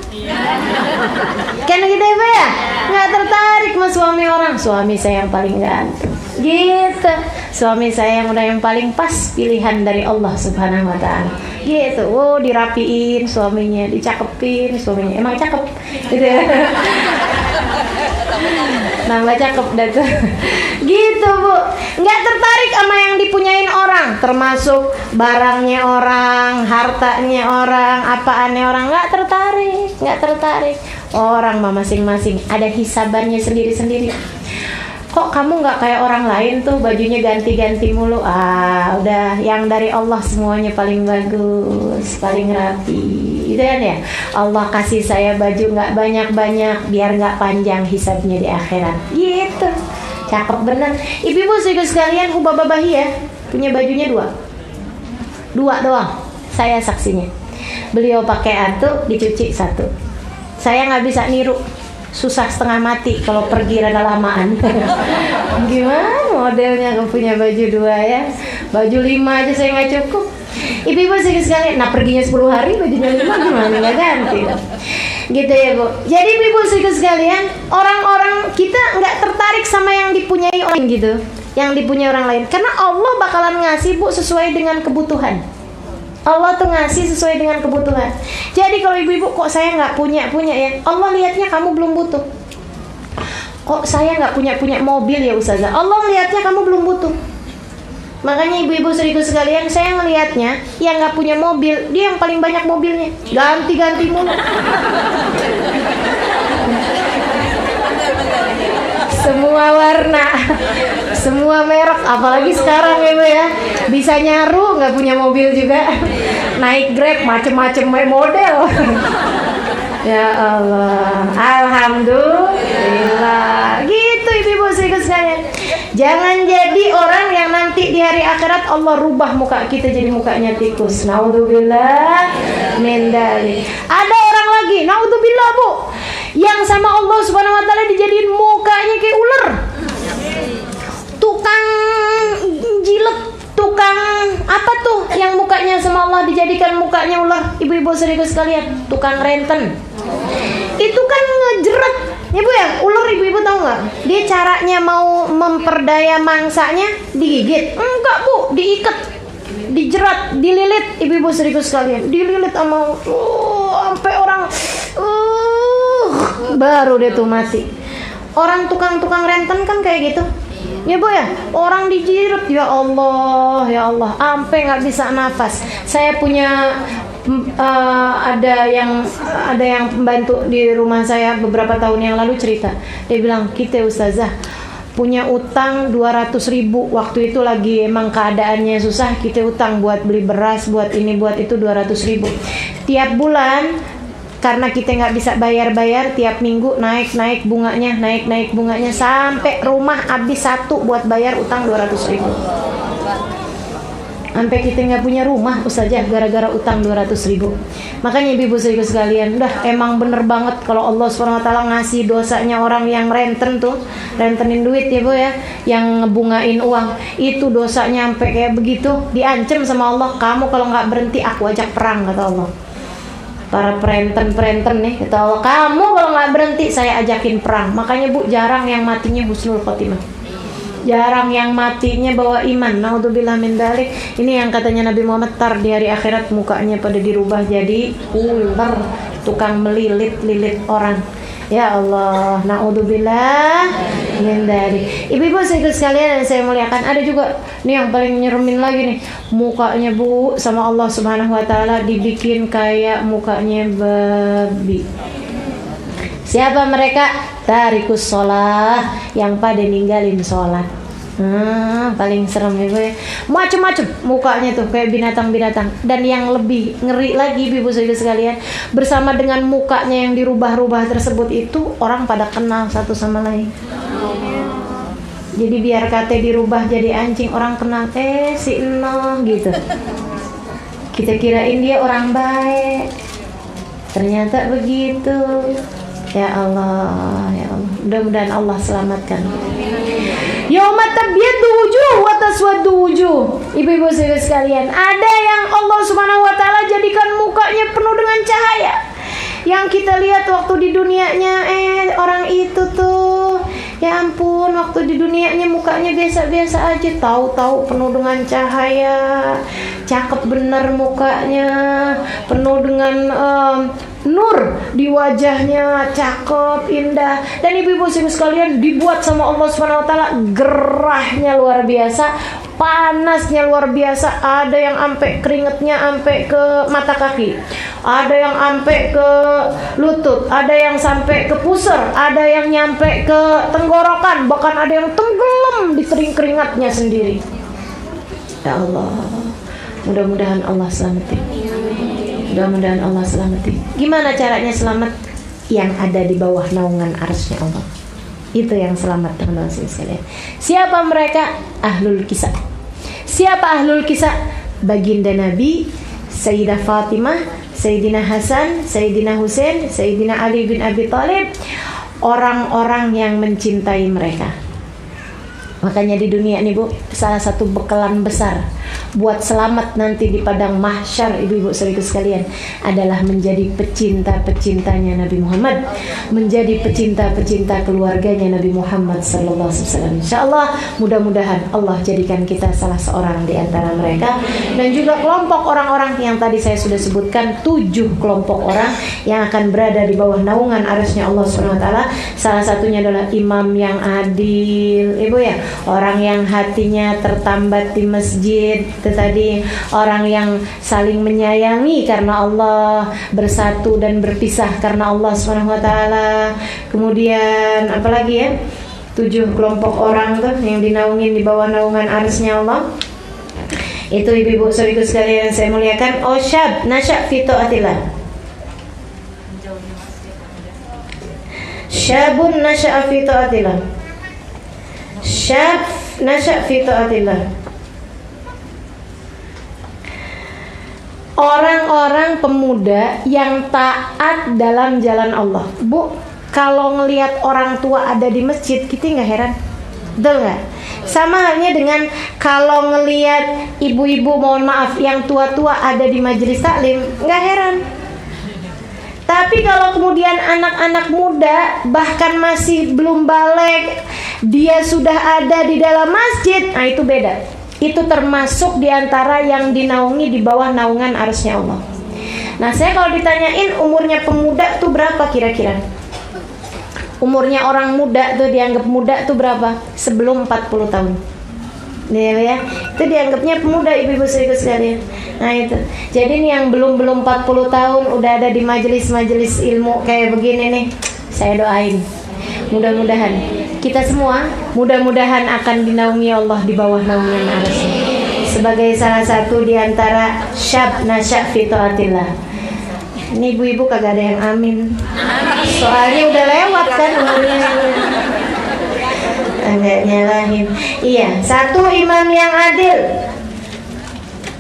Kan gitu ya Pak ya? Nggak tertarik sama suami orang. Suami saya yang paling ganteng. Gitu. Suami saya yang udah yang paling pas, pilihan dari Allah Subhanahu wa taala. Gitu. Oh, dirapiin suaminya, dicakepin suaminya. Emang cakep. Gitu ya. Nambah cakep dah tuh. Gitu Bu. Nggak tertarik sama yang dipunyain orang, termasuk barangnya orang, hartanya orang, apaannya orang. Nggak tertarik. Orang mah masing-masing ada hisabannya sendiri-sendiri. Kok kamu nggak kayak orang lain tuh, bajunya ganti-ganti mulu? Udah yang dari Allah semuanya paling bagus, paling rapi, gitu kan ya. Allah kasih saya baju nggak banyak-banyak biar nggak panjang hisabnya di akhirat. Gitu, cakep bener. Ibu-ibu sekalian, Hubabah Bahiyah punya bajunya dua doang. Saya saksinya. Beliau pakai satu, dicuci satu. Saya nggak bisa niru. Susah setengah mati kalau pergi rada lamaan. Gimana modelnya aku punya baju 2 ya? Baju 5 aja saya nggak cukup. Ibu-ibu sekalian, nah perginya 10 hari bajunya 5 gimana nggak ganti? Gitu ya Bu. Jadi ibu-ibu sekalian, orang-orang kita nggak tertarik sama yang dipunyai orang gitu, yang dipunyai orang lain, karena Allah bakalan ngasih Bu sesuai dengan kebutuhan. Allah tuh ngasih sesuai dengan kebutuhan. Jadi kalau ibu-ibu, kok saya nggak punya ya, Allah lihatnya kamu belum butuh. Kok saya nggak punya mobil ya Ustazah, Allah lihatnya kamu belum butuh. Makanya ibu-ibu saudaraku sekalian, saya ngelihatnya yang nggak punya mobil, dia yang paling banyak mobilnya, ganti-ganti mulu. Semua warna, semua merek, apalagi sekarang ya Bu ya, bisa nyaru, nggak punya mobil juga, naik Grab macem-macem model. Ya Allah, alhamdulillah. Gitu ibu-ibu sekalian. Jangan jadi orang yang nanti di hari akhirat Allah rubah muka kita jadi mukanya tikus. Naudzubillah min dzalik. Ada orang lagi, naudzubillah Bu, yang sama Allah Subhanahu wa taala dijadiin mukanya kayak ular. Tukang jilet, tukang apa tuh yang mukanya sama Allah dijadikan mukanya ular? Ibu-ibu saudaraku sekalian, tukang renten. Itu kan ngejerat, ya Bu ya, ular ibu-ibu tahu nggak? Dia caranya mau memperdaya mangsanya digigit? Enggak Bu, diikat, dijerat, dililit ibu-ibu saudaraku sekalian, dililit sama sampai orang baru dia tuh mati. Orang tukang renten kan kayak gitu. Ya Bu ya, orang dijirat, ya Allah, sampai nggak bisa nafas. Saya punya ada yang pembantu di rumah saya beberapa tahun yang lalu cerita. Dia bilang, kita Ustazah punya utang 200.000. Waktu itu lagi emang keadaannya susah, kita utang buat beli beras, buat ini, buat itu 200.000. Tiap bulan karena kita nggak bisa bayar, tiap minggu naik bunganya sampai rumah habis satu buat bayar utang 200.000. Sampai kita nggak punya rumah Ustazah gara-gara utang 200.000. Makanya ibu ibu sekalian, udah emang bener banget kalau Allah SWT ngasih dosanya orang yang rentenin duit ya Bu ya, yang ngebungain uang, itu dosanya sampai kayak begitu, diancam sama Allah, kamu kalau nggak berhenti aku ajak perang, kata Allah. Para perenten nih, kata Allah, kamu kalau nggak berhenti saya ajakin perang. Makanya Bu, jarang yang matinya husnul khotimah, jarang yang matinya bawa iman. Naudzubillah min dzalik. Ini yang katanya Nabi Muhammad, tar di hari akhirat mukanya pada dirubah jadi ular, tukang melilit orang. Ya Allah, naudzubillah min dzalik. Ibu-ibu sekalian yang saya muliakan, ada juga nih yang paling nyeremin lagi nih, mukanya Bu sama Allah Subhanahu wa taala dibikin kayak mukanya babi. Siapa mereka? Tarikus sholat, yang pada ninggalin sholat. Paling serem ya gue. Macem-macem mukanya tuh kayak binatang-binatang. Dan yang lebih ngeri lagi ibu sekalian, bersama dengan mukanya yang dirubah-rubah tersebut itu orang pada kenal satu sama lain. Jadi biar kata dirubah jadi anjing, orang kenal, si Eno gitu. Kita kirain dia orang baik, ternyata begitu. Ya Allah, ya Allah. Mudah-mudahan Allah selamatkan. Yauma tabyaddu wujuh wa taswaddu wujuh. Ibu-ibu sekalian, ada yang Allah Subhanahu wa taala jadikan mukanya penuh dengan cahaya. Yang kita lihat waktu di dunianya, orang itu tuh, ya ampun, waktu di dunianya mukanya biasa-biasa aja, tahu-tahu penuh dengan cahaya, cakep bener mukanya, penuh dengan nur di wajahnya, cakep, indah. Dan ibu-ibu sekalian, dibuat sama Allah Subhanahu wa taala gerahnya luar biasa, panasnya luar biasa. Ada yang sampai keringetnya sampai ke mata kaki, ada yang sampai ke lutut, ada yang sampai ke pusar, ada yang nyampe ke tenggorokan, bahkan ada yang tenggelam di keringatnya sendiri. Ya Allah, mudah-mudahan Allah selamatin. Mudah-mudahan Allah selamatin. Gimana caranya selamat? Yang ada di bawah naungan arsy Allah, itu yang selamat, teman-teman sekalian. Siapa mereka? Ahlul kisah. Siapa ahlul kisah? Baginda Nabi, Sayyidah Fatimah, Sayyidina Hasan, Sayyidina Husain, Sayyidina Ali bin Abi Thalib, orang-orang yang mencintai mereka. Makanya di dunia ini Bu, salah satu bekalan besar buat selamat nanti di padang mahsyar, ibu-ibu sekalian, adalah menjadi pecinta-pecintanya Nabi Muhammad, menjadi pecinta-pecinta keluarganya Nabi Muhammad sallallahu alaihi wasallam. Insyaallah, mudah-mudahan Allah jadikan kita salah seorang di antara mereka. Dan juga kelompok orang-orang yang tadi saya sudah sebutkan, 7 kelompok orang yang akan berada di bawah naungan arasy-Nya Allah Subhanahu wa taala. Salah satunya adalah imam yang adil, ibu ya, orang yang hatinya tertambat di masjid, itu tadi, orang yang saling menyayangi karena Allah, bersatu dan berpisah karena Allah Subhanahu wa taala. Kemudian apalagi ya? 7 kelompok orang tuh yang dinaungin di bawah naungan arsy-Nya Allah. Itu ibu-ibu sekalian yang saya muliakan. Syab nasya' fi taatillah. Syabun nasya'a fi taatillah. Syab nasya' fi taatillah. Orang-orang pemuda yang taat dalam jalan Allah. Bu, kalau ngelihat orang tua ada di masjid, kita nggak heran, betul nggak? Sama halnya dengan kalau ngelihat ibu-ibu, mohon maaf, yang tua-tua ada di majelis taklim, nggak heran. Tapi kalau kemudian anak-anak muda, bahkan masih belum balik, dia sudah ada di dalam masjid, nah itu beda. Itu termasuk diantara yang dinaungi di bawah naungan arsy-Nya Allah. Nah, saya kalau ditanyain umurnya pemuda tuh berapa kira-kira? Umurnya orang muda tuh dianggap muda tuh berapa? Sebelum 40 tahun. Ya, itu dianggapnya pemuda, ibu-ibu sekalian. Nah itu. Jadi nih yang belum 40 tahun udah ada di majelis-majelis ilmu kayak begini nih, saya doain. Mudah-mudahan kita semua mudah-mudahan akan dinaungi Allah di bawah naungan arsy sebagai salah satu di antara syab nasya' fi taatillah. Ini ibu-ibu kagak ada yang amin. Soalnya udah lewat kan umurnya. Agak nyalahin. Iya, 1 imam yang adil.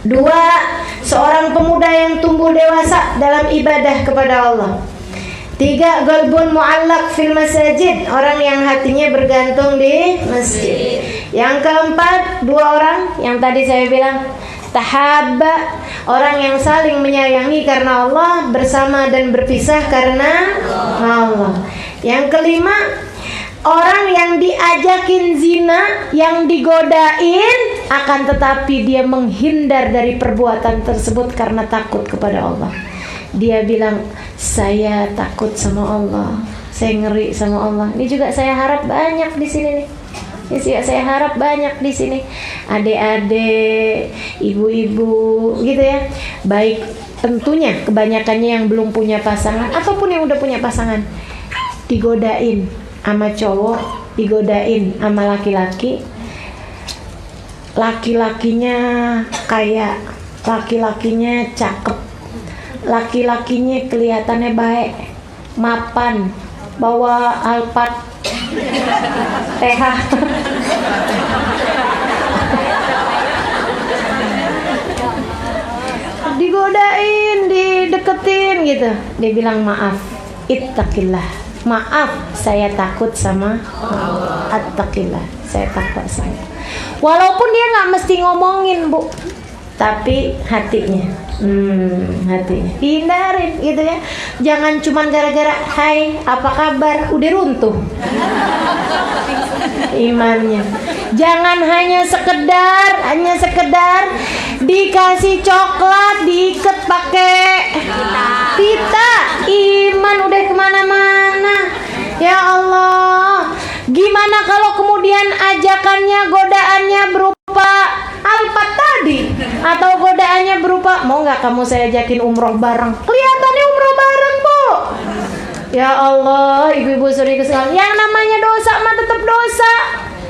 2, seorang pemuda yang tumbuh dewasa dalam ibadah kepada Allah. 3, qalbun mu'allaq fil masajid, orang yang hatinya bergantung di masjid. Yang keempat, 2 orang yang tadi saya bilang tahabba, orang yang saling menyayangi karena Allah, bersama dan berpisah karena Allah. Yang kelima, orang yang diajakin zina, yang digodain, akan tetapi dia menghindar dari perbuatan tersebut karena takut kepada Allah. Dia bilang, saya takut sama Allah, saya ngeri sama Allah. Ini juga saya harap banyak di sini nih. Ini juga saya harap banyak di sini. Adik-adik, ibu-ibu, gitu ya. Baik, tentunya kebanyakannya yang belum punya pasangan ataupun yang udah punya pasangan, digodain sama cowok, digodain sama laki-laki. Laki-lakinya kaya, laki-lakinya cakep, laki-lakinya kelihatannya baik, mapan, bawa Alphard TH. Digodain, dideketin gitu. Dia bilang, maaf, ittaqillah, maaf, saya takut sama Allah. Attaqillah, saya takut sama. Walaupun dia nggak mesti ngomongin, Bu, tapi hatinya, hatinya hindarin gitu ya. Jangan cuman gara-gara hai apa kabar udah runtuh imannya. Jangan hanya sekedar dikasih coklat diikat pakai pita, iman udah kemana-mana. Ya Allah, gimana kalau kemudian ajakannya, godaannya berupa Alphard tadi, atau godaannya berupa, mau nggak kamu saya ajakin umroh bareng? Kelihatannya umroh bareng, Bu. Ya Allah, ibu-ibu saudari sekalian, yang namanya dosa mah tetap dosa,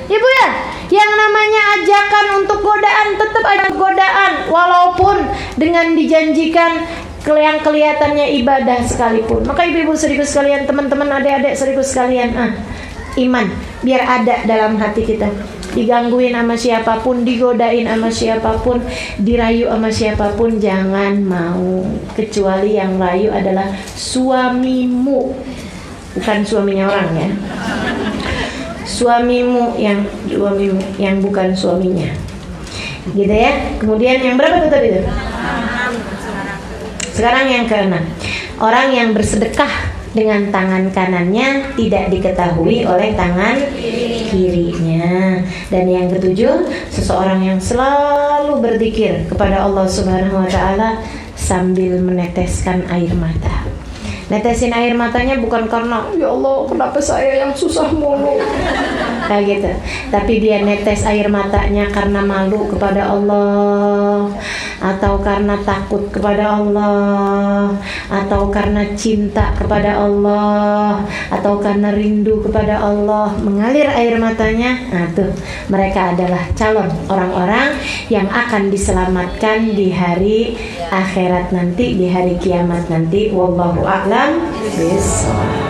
Ibu ya. Yang namanya ajakan untuk godaan tetap ada godaan, walaupun dengan dijanjikan yang kelihatannya ibadah sekalipun. Maka ibu-ibu saudari sekalian, teman-teman, adik-adik saudari sekalian, iman biar ada dalam hati kita. Digangguin sama siapapun, digodain sama siapapun, dirayu sama siapapun, jangan mau. Kecuali yang rayu adalah suamimu, bukan suaminya orang ya. Suamimu yang bukan suaminya. Gitu ya. Kemudian yang berapa tuh tadi tuh? Sekarang yang ke-6. Orang yang bersedekah dengan tangan kanannya tidak diketahui oleh tangan kirinya. Dan yang ke-7, seseorang yang selalu berzikir kepada Allah Subhanahu wa taala sambil meneteskan air mata. Netesin air matanya bukan karena ya Allah kenapa saya yang susah mulu, kayak gitu, tapi dia netes air matanya karena malu kepada Allah, atau karena takut kepada Allah, atau karena cinta kepada Allah, atau karena rindu kepada Allah, mengalir air matanya. Nah tuh, mereka adalah calon orang-orang yang akan diselamatkan di hari akhirat nanti, di hari kiamat nanti. Wallahu a'lam bishawab.